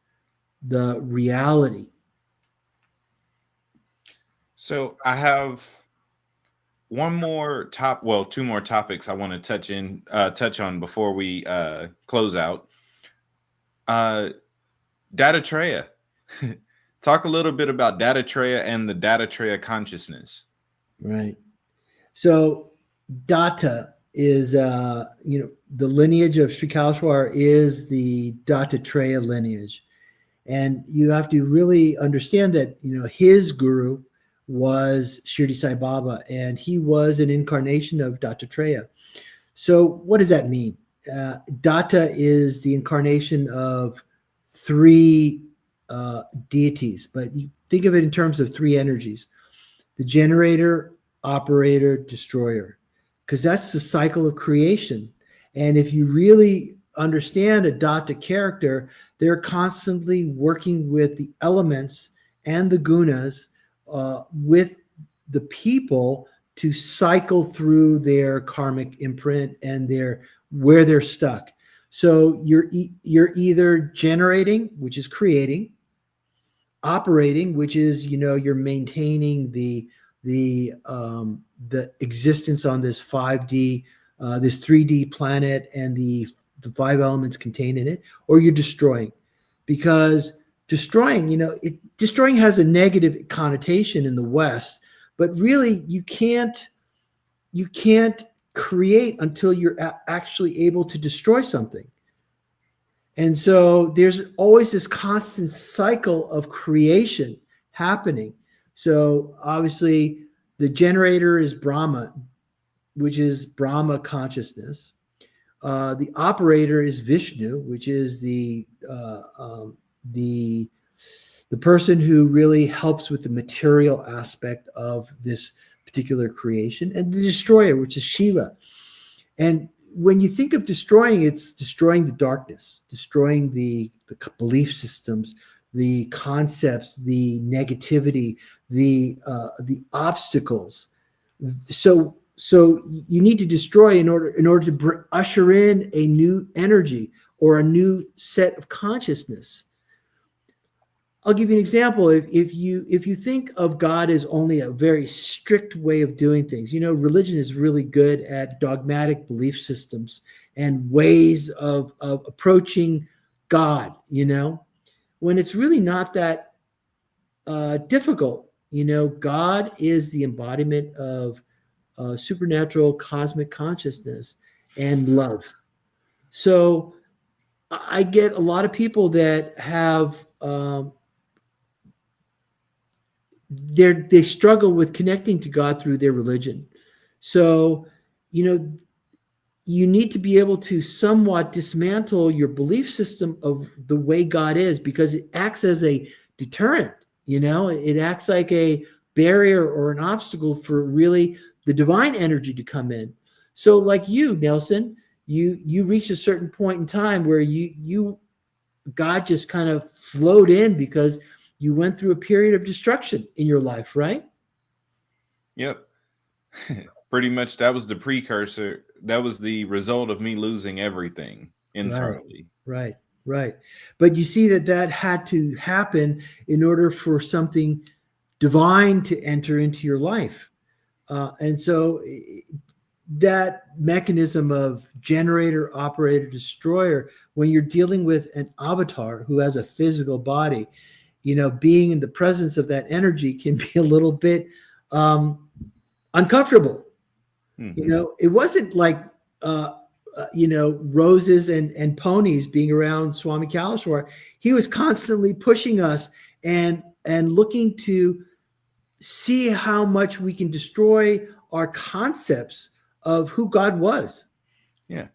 the reality. So I have two more topics I want to touch on before we close out. Uh, Datatreya. Talk a little bit about Datatreya and the Datatreya consciousness. Right. So Data is, the lineage of Sri Kalashwar is the Dattatreya lineage. And you have to really understand that, his guru was Shirdi Sai Baba, and he was an incarnation of Dattatreya. So what does that mean? Datta is the incarnation of three deities, but you think of it in terms of three energies: the generator, operator, destroyer, because that's the cycle of creation. And if you really understand a Datta character, they're constantly working with the elements and the gunas, with the people to cycle through their karmic imprint and their where they're stuck. So you're either generating, which is creating, operating, which is, you're maintaining the existence on this 5D, this 3D planet, and the five elements contained in it, or you're destroying. Because destroying, destroying has a negative connotation in the West, but really you can't create until you're actually able to destroy something. And so there's always this constant cycle of creation happening. So obviously, the generator is Brahma, which is Brahma consciousness. The operator is Vishnu, which is the the person who really helps with the material aspect of this particular creation, and the destroyer, which is Shiva. And when you think of destroying, it's destroying the darkness, destroying the belief systems, the concepts, the negativity, the obstacles. So you need to destroy in order to usher in a new energy or a new set of consciousness. I'll give you an example. If you think of God as only a very strict way of doing things, religion is really good at dogmatic belief systems and ways of approaching God, when it's really not that difficult. God is the embodiment of supernatural cosmic consciousness and love. So I get a lot of people that have they struggle with connecting to God through their religion. So, you need to be able to somewhat dismantle your belief system of the way God is, because it acts as a deterrent. It acts like a barrier or an obstacle for really the divine energy to come in. So, like you, Nelson, you reached a certain point in time where you God just kind of flowed in because you went through a period of destruction in your life, right? Yep. Pretty much that was the precursor. That was the result of me losing everything Right, internally. right. Right. But you see that had to happen in order for something divine to enter into your life. And so that mechanism of generator, operator, destroyer, when you're dealing with an avatar who has a physical body, being in the presence of that energy can be a little bit uncomfortable. Mm-hmm. It wasn't like, roses and ponies being around Swami Kaleshwar. He was constantly pushing us and looking to see how much we can destroy our concepts of who God was. Yeah.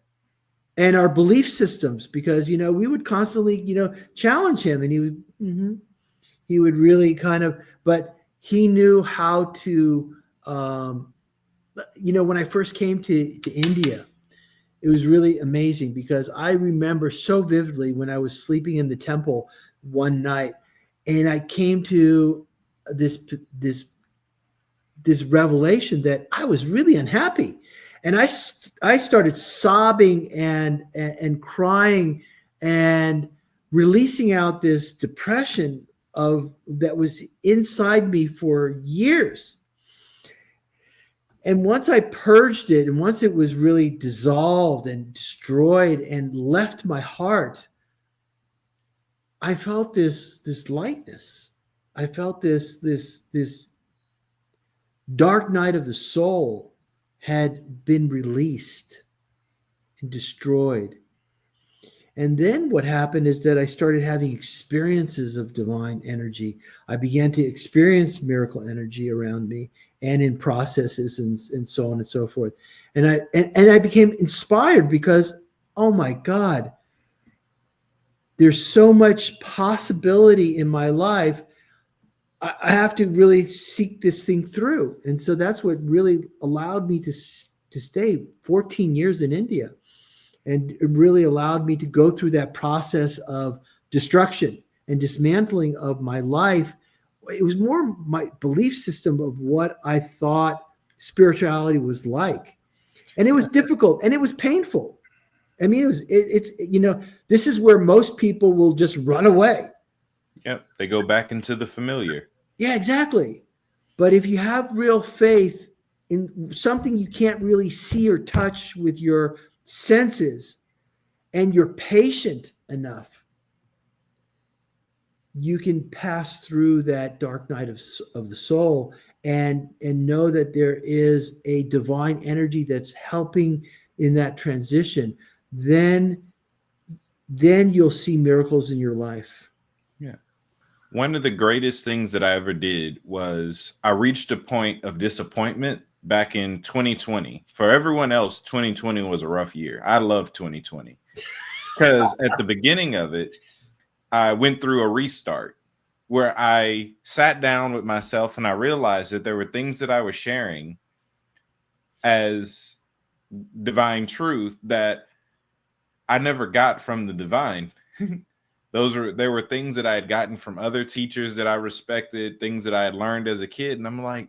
And our belief systems, because we would constantly challenge him, and he would really kind of, but he knew how to, when I first came to India, it was really amazing, because I remember so vividly when I was sleeping in the temple one night, and I came to this this this revelation that I was really unhappy, and I started sobbing and crying and releasing out this depression of that was inside me for years. And once I purged it, and once it was really dissolved and destroyed and left my heart, I felt this lightness. I felt this dark night of the soul had been released and destroyed. And then what happened is that I started having experiences of divine energy. I began to experience miracle energy around me and in processes and so on and so forth. And I became inspired, because, oh my God, there's so much possibility in my life. I have to really seek this thing through. And so that's what really allowed me to stay 14 years in India. And it really allowed me to go through that process of destruction and dismantling of my life. It was more my belief system of what I thought spirituality was like. And it was difficult and it was painful. I mean, it's this is where most people will just run away. Yep. They go back into the familiar. Yeah, exactly. But if you have real faith in something you can't really see or touch with your senses, and you're patient enough, you can pass through that dark night of the soul and know that there is a divine energy that's helping in that transition. Then you'll see miracles in your life. Yeah. One of the greatest things that I ever did was I reached a point of disappointment back in 2020. For everyone else, 2020 was a rough year. I love 2020 because at the beginning of it, I went through a restart where I sat down with myself and I realized that there were things that I was sharing as divine truth that I never got from the divine. There were things that I had gotten from other teachers that I respected, things that I had learned as a kid. And I'm like,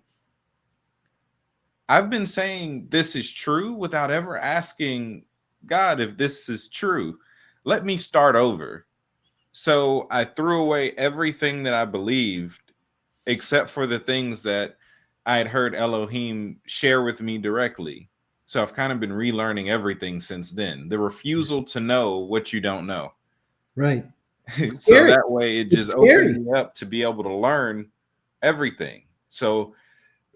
I've been saying this is true without ever asking God if this is true. Let me start over. So I threw away everything that I believed, except for the things that I had heard Elohim share with me directly. So I've kind of been relearning everything since then. The refusal to know what you don't know. Right. It's So scary. that way it It's just opened scary. me up to be able to learn everything. So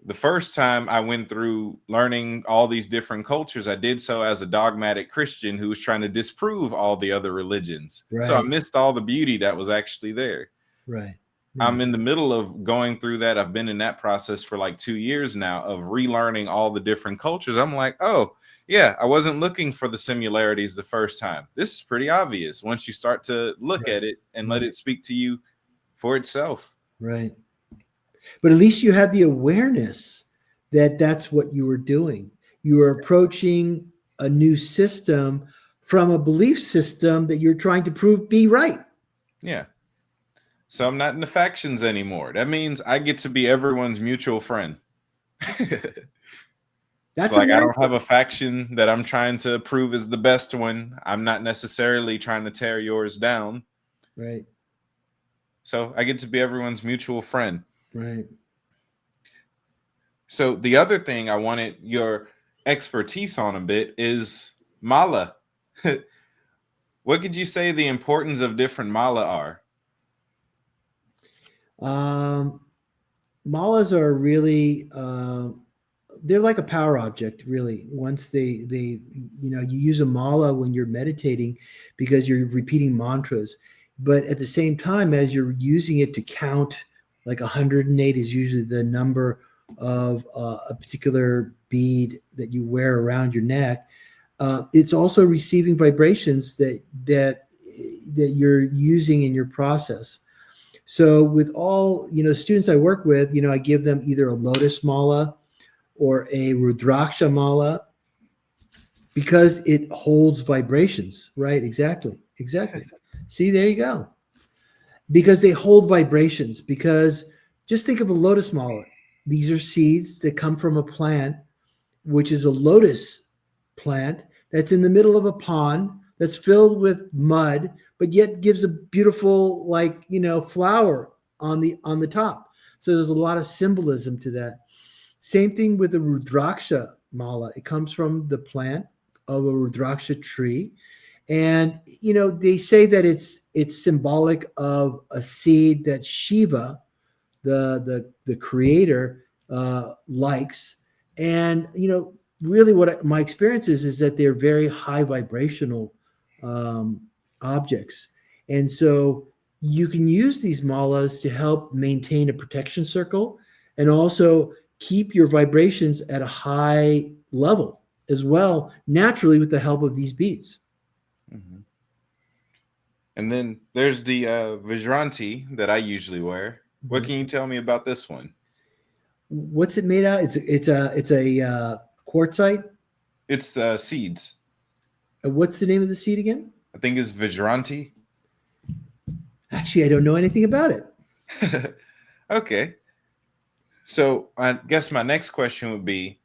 the first time I went through learning all these different cultures, I did so as a dogmatic Christian who was trying to disprove all the other religions. So I Right. missed all the beauty that was actually there. Right. I'm Right. in the middle of going through that. I've been in that process for like 2 years now of relearning all the different cultures. I'm like, oh, yeah, I wasn't looking for the similarities the first time. This is pretty obvious once you start to look Right. at it and let Right. it speak to you for itself. Right. But at least you had the awareness that that's what you were doing. You were approaching a new system from a belief system that you're trying to prove be right. Yeah. So I'm not in the factions anymore. That means I get to be everyone's mutual friend. It's That's like I don't America, have a faction that I'm trying to prove is the best one. I'm not necessarily trying to tear yours down. right? So I get to be everyone's mutual friend. Right. So the other thing I wanted your expertise on a bit is mala. What could you say the importance of different mala are? Um, Malas are really they're like a power object, really. Once they you use a mala when you're meditating because you're repeating mantras, but at the same time as you're using it to count, like 108 is usually the number of a particular bead that you wear around your neck. It's also receiving vibrations that you're using in your process. So with all students I work with, I give them either a lotus mala or a rudraksha mala because it holds vibrations, right? Exactly. See, there you go. Because they hold vibrations. Because just think of a lotus mala. These are seeds that come from a plant, which is a lotus plant that's in the middle of a pond that's filled with mud, but yet gives a beautiful, like, flower on the top. So there's a lot of symbolism to that. Same thing with the rudraksha mala. It comes from the plant of a rudraksha tree. And they say that it's symbolic of a seed that Shiva, the creator, likes. And really what my experience is that they're very high vibrational um, objects. And so you can use these malas to help maintain a protection circle and also keep your vibrations at a high level as well, naturally, with the help of these beats. Mhm. And then there's the Vajranti that I usually wear. What Mhm. can you tell me about this one? What's it made out? It's a quartzite. It's seeds. What's the name of the seed again? I think it's Vajranti. Actually, I don't know anything about it. Okay. So I guess my next question would be,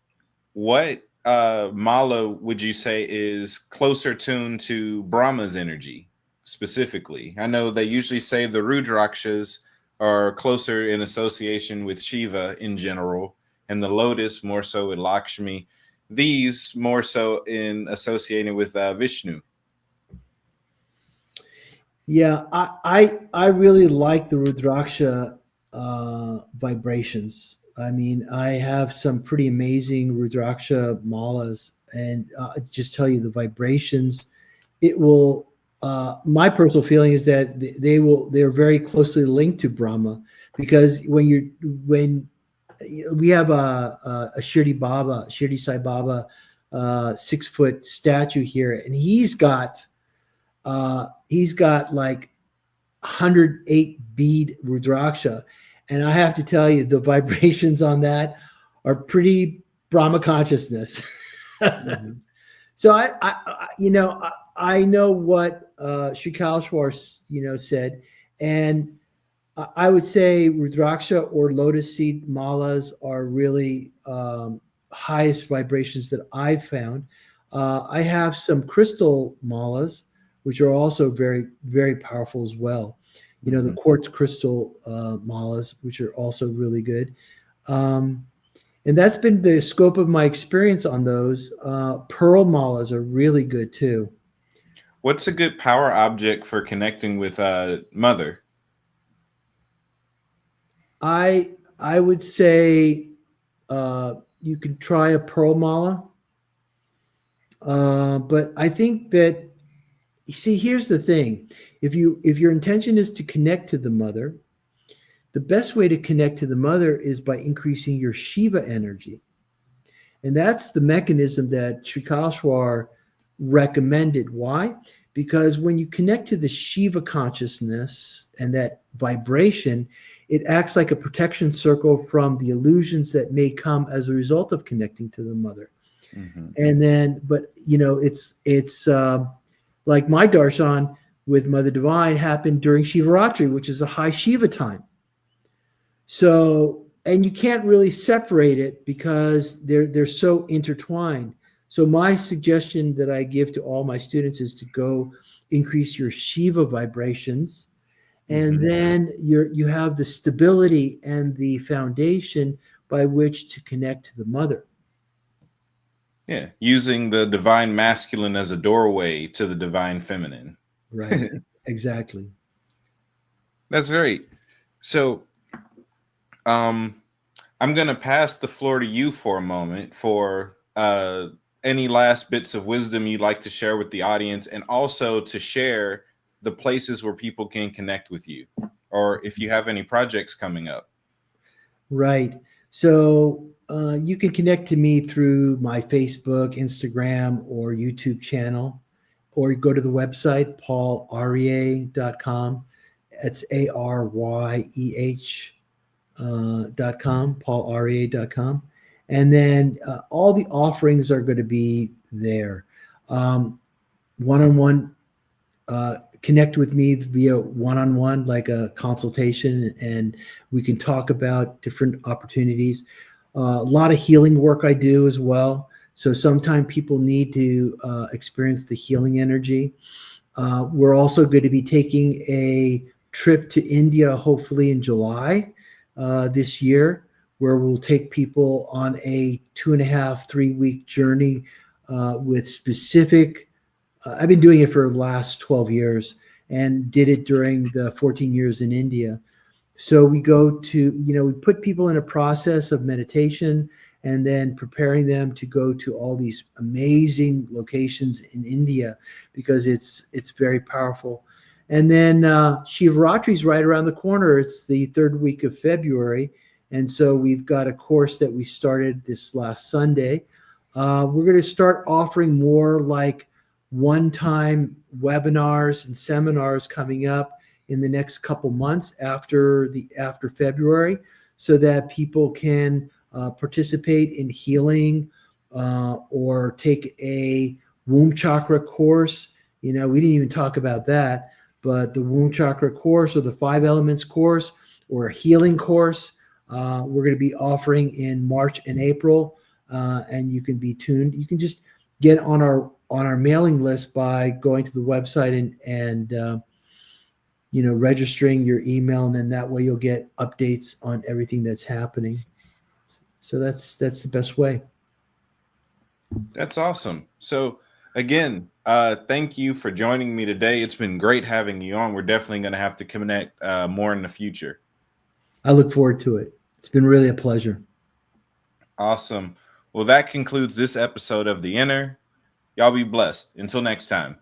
what mala would you say is closer tuned to Brahma's energy specifically? I know they usually say the Rudrakshas are closer in association with Shiva in general, and the lotus more so with Lakshmi. These more so in associated with Vishnu. Yeah, I really like the Rudraksha vibrations. I mean, I have some pretty amazing Rudraksha malas, and just tell you the vibrations. It will. My personal feeling is that they're very closely linked to Brahma because when we have a Shirdi Sai Baba, 6 foot statue here, and he's got like 108 bead Rudraksha. And I have to tell you, the vibrations on that are pretty Brahma consciousness. Mhm. So I know what Sri Kalshwar said, and I would say Rudraksha or lotus seed malas are really highest vibrations that I've found. I have some crystal malas, which are also very, very powerful as well. The Mhm. quartz crystal malas, which are also really good. Um, and that's been the scope of my experience on those. Pearl malas are really good too. What's a good power object for connecting with Mother? I would say you can try a pearl mala. But I think that, see, here's the thing: if your intention is to connect to the mother, the best way to connect to the mother is by increasing your Shiva energy, and that's the mechanism that Shrikashwar recommended. Why? Because when you connect to the Shiva consciousness and that vibration, it acts like a protection circle from the illusions that may come as a result of connecting to the mother. Mhm. And then but it's like my darshan with Mother Divine happened during Shivaratri, which is a high Shiva time. So and you can't really separate it because they're so intertwined. So my suggestion that I give to all my students is to go increase your Shiva vibrations, and Hmm. then you have the stability and the foundation by which to connect to the mother. Yeah, using the divine masculine as a doorway to the divine feminine. Right. Exactly. That's great. So, um, I'm going to pass the floor to you for a moment for any last bits of wisdom you'd like to share with the audience, and also to share the places where people can connect with you, or if you have any projects coming up. Right. So you can connect to me through my Facebook, Instagram, or YouTube channel, or go to the website, paularyeh.com. It's ARYEH paularyeh.com. And then all the offerings are going to be there. Um, One-on-one, connect with me via one-on-one, like a consultation, and we can talk about different opportunities. A lot of healing work I do as well. So sometimes people need to experience the healing energy. We're also going to be taking a trip to India, hopefully in July this year, where we'll take people on a 2.5, 3 week journey with specific. I've been doing it for the last 12 years and did it during the 14 years in India. So we go to, we put people in a process of meditation and then preparing them to go to all these amazing locations in India because it's very powerful. And then Shivratri is right around the corner. It's the third week of February. And so we've got a course that we started this last Sunday. We're going to start offering more like one-time webinars and seminars coming up in the next couple months after February, so that people can participate in healing or take a womb chakra course. We didn't even talk about that, but the womb chakra course or the 5 elements course or a healing course, we're going to be offering in March and April, and you can be tuned. You can just get on our mailing list by going to the website and registering your email, and then that way you'll get updates on everything that's happening. So that's the best way. That's awesome. So, again, thank you for joining me today. It's been great having you on. We're definitely going to have to connect more in the future. I look forward to it. It's been really a pleasure. Awesome. Well, that concludes this episode of The Inner. Y'all be blessed. Until next time.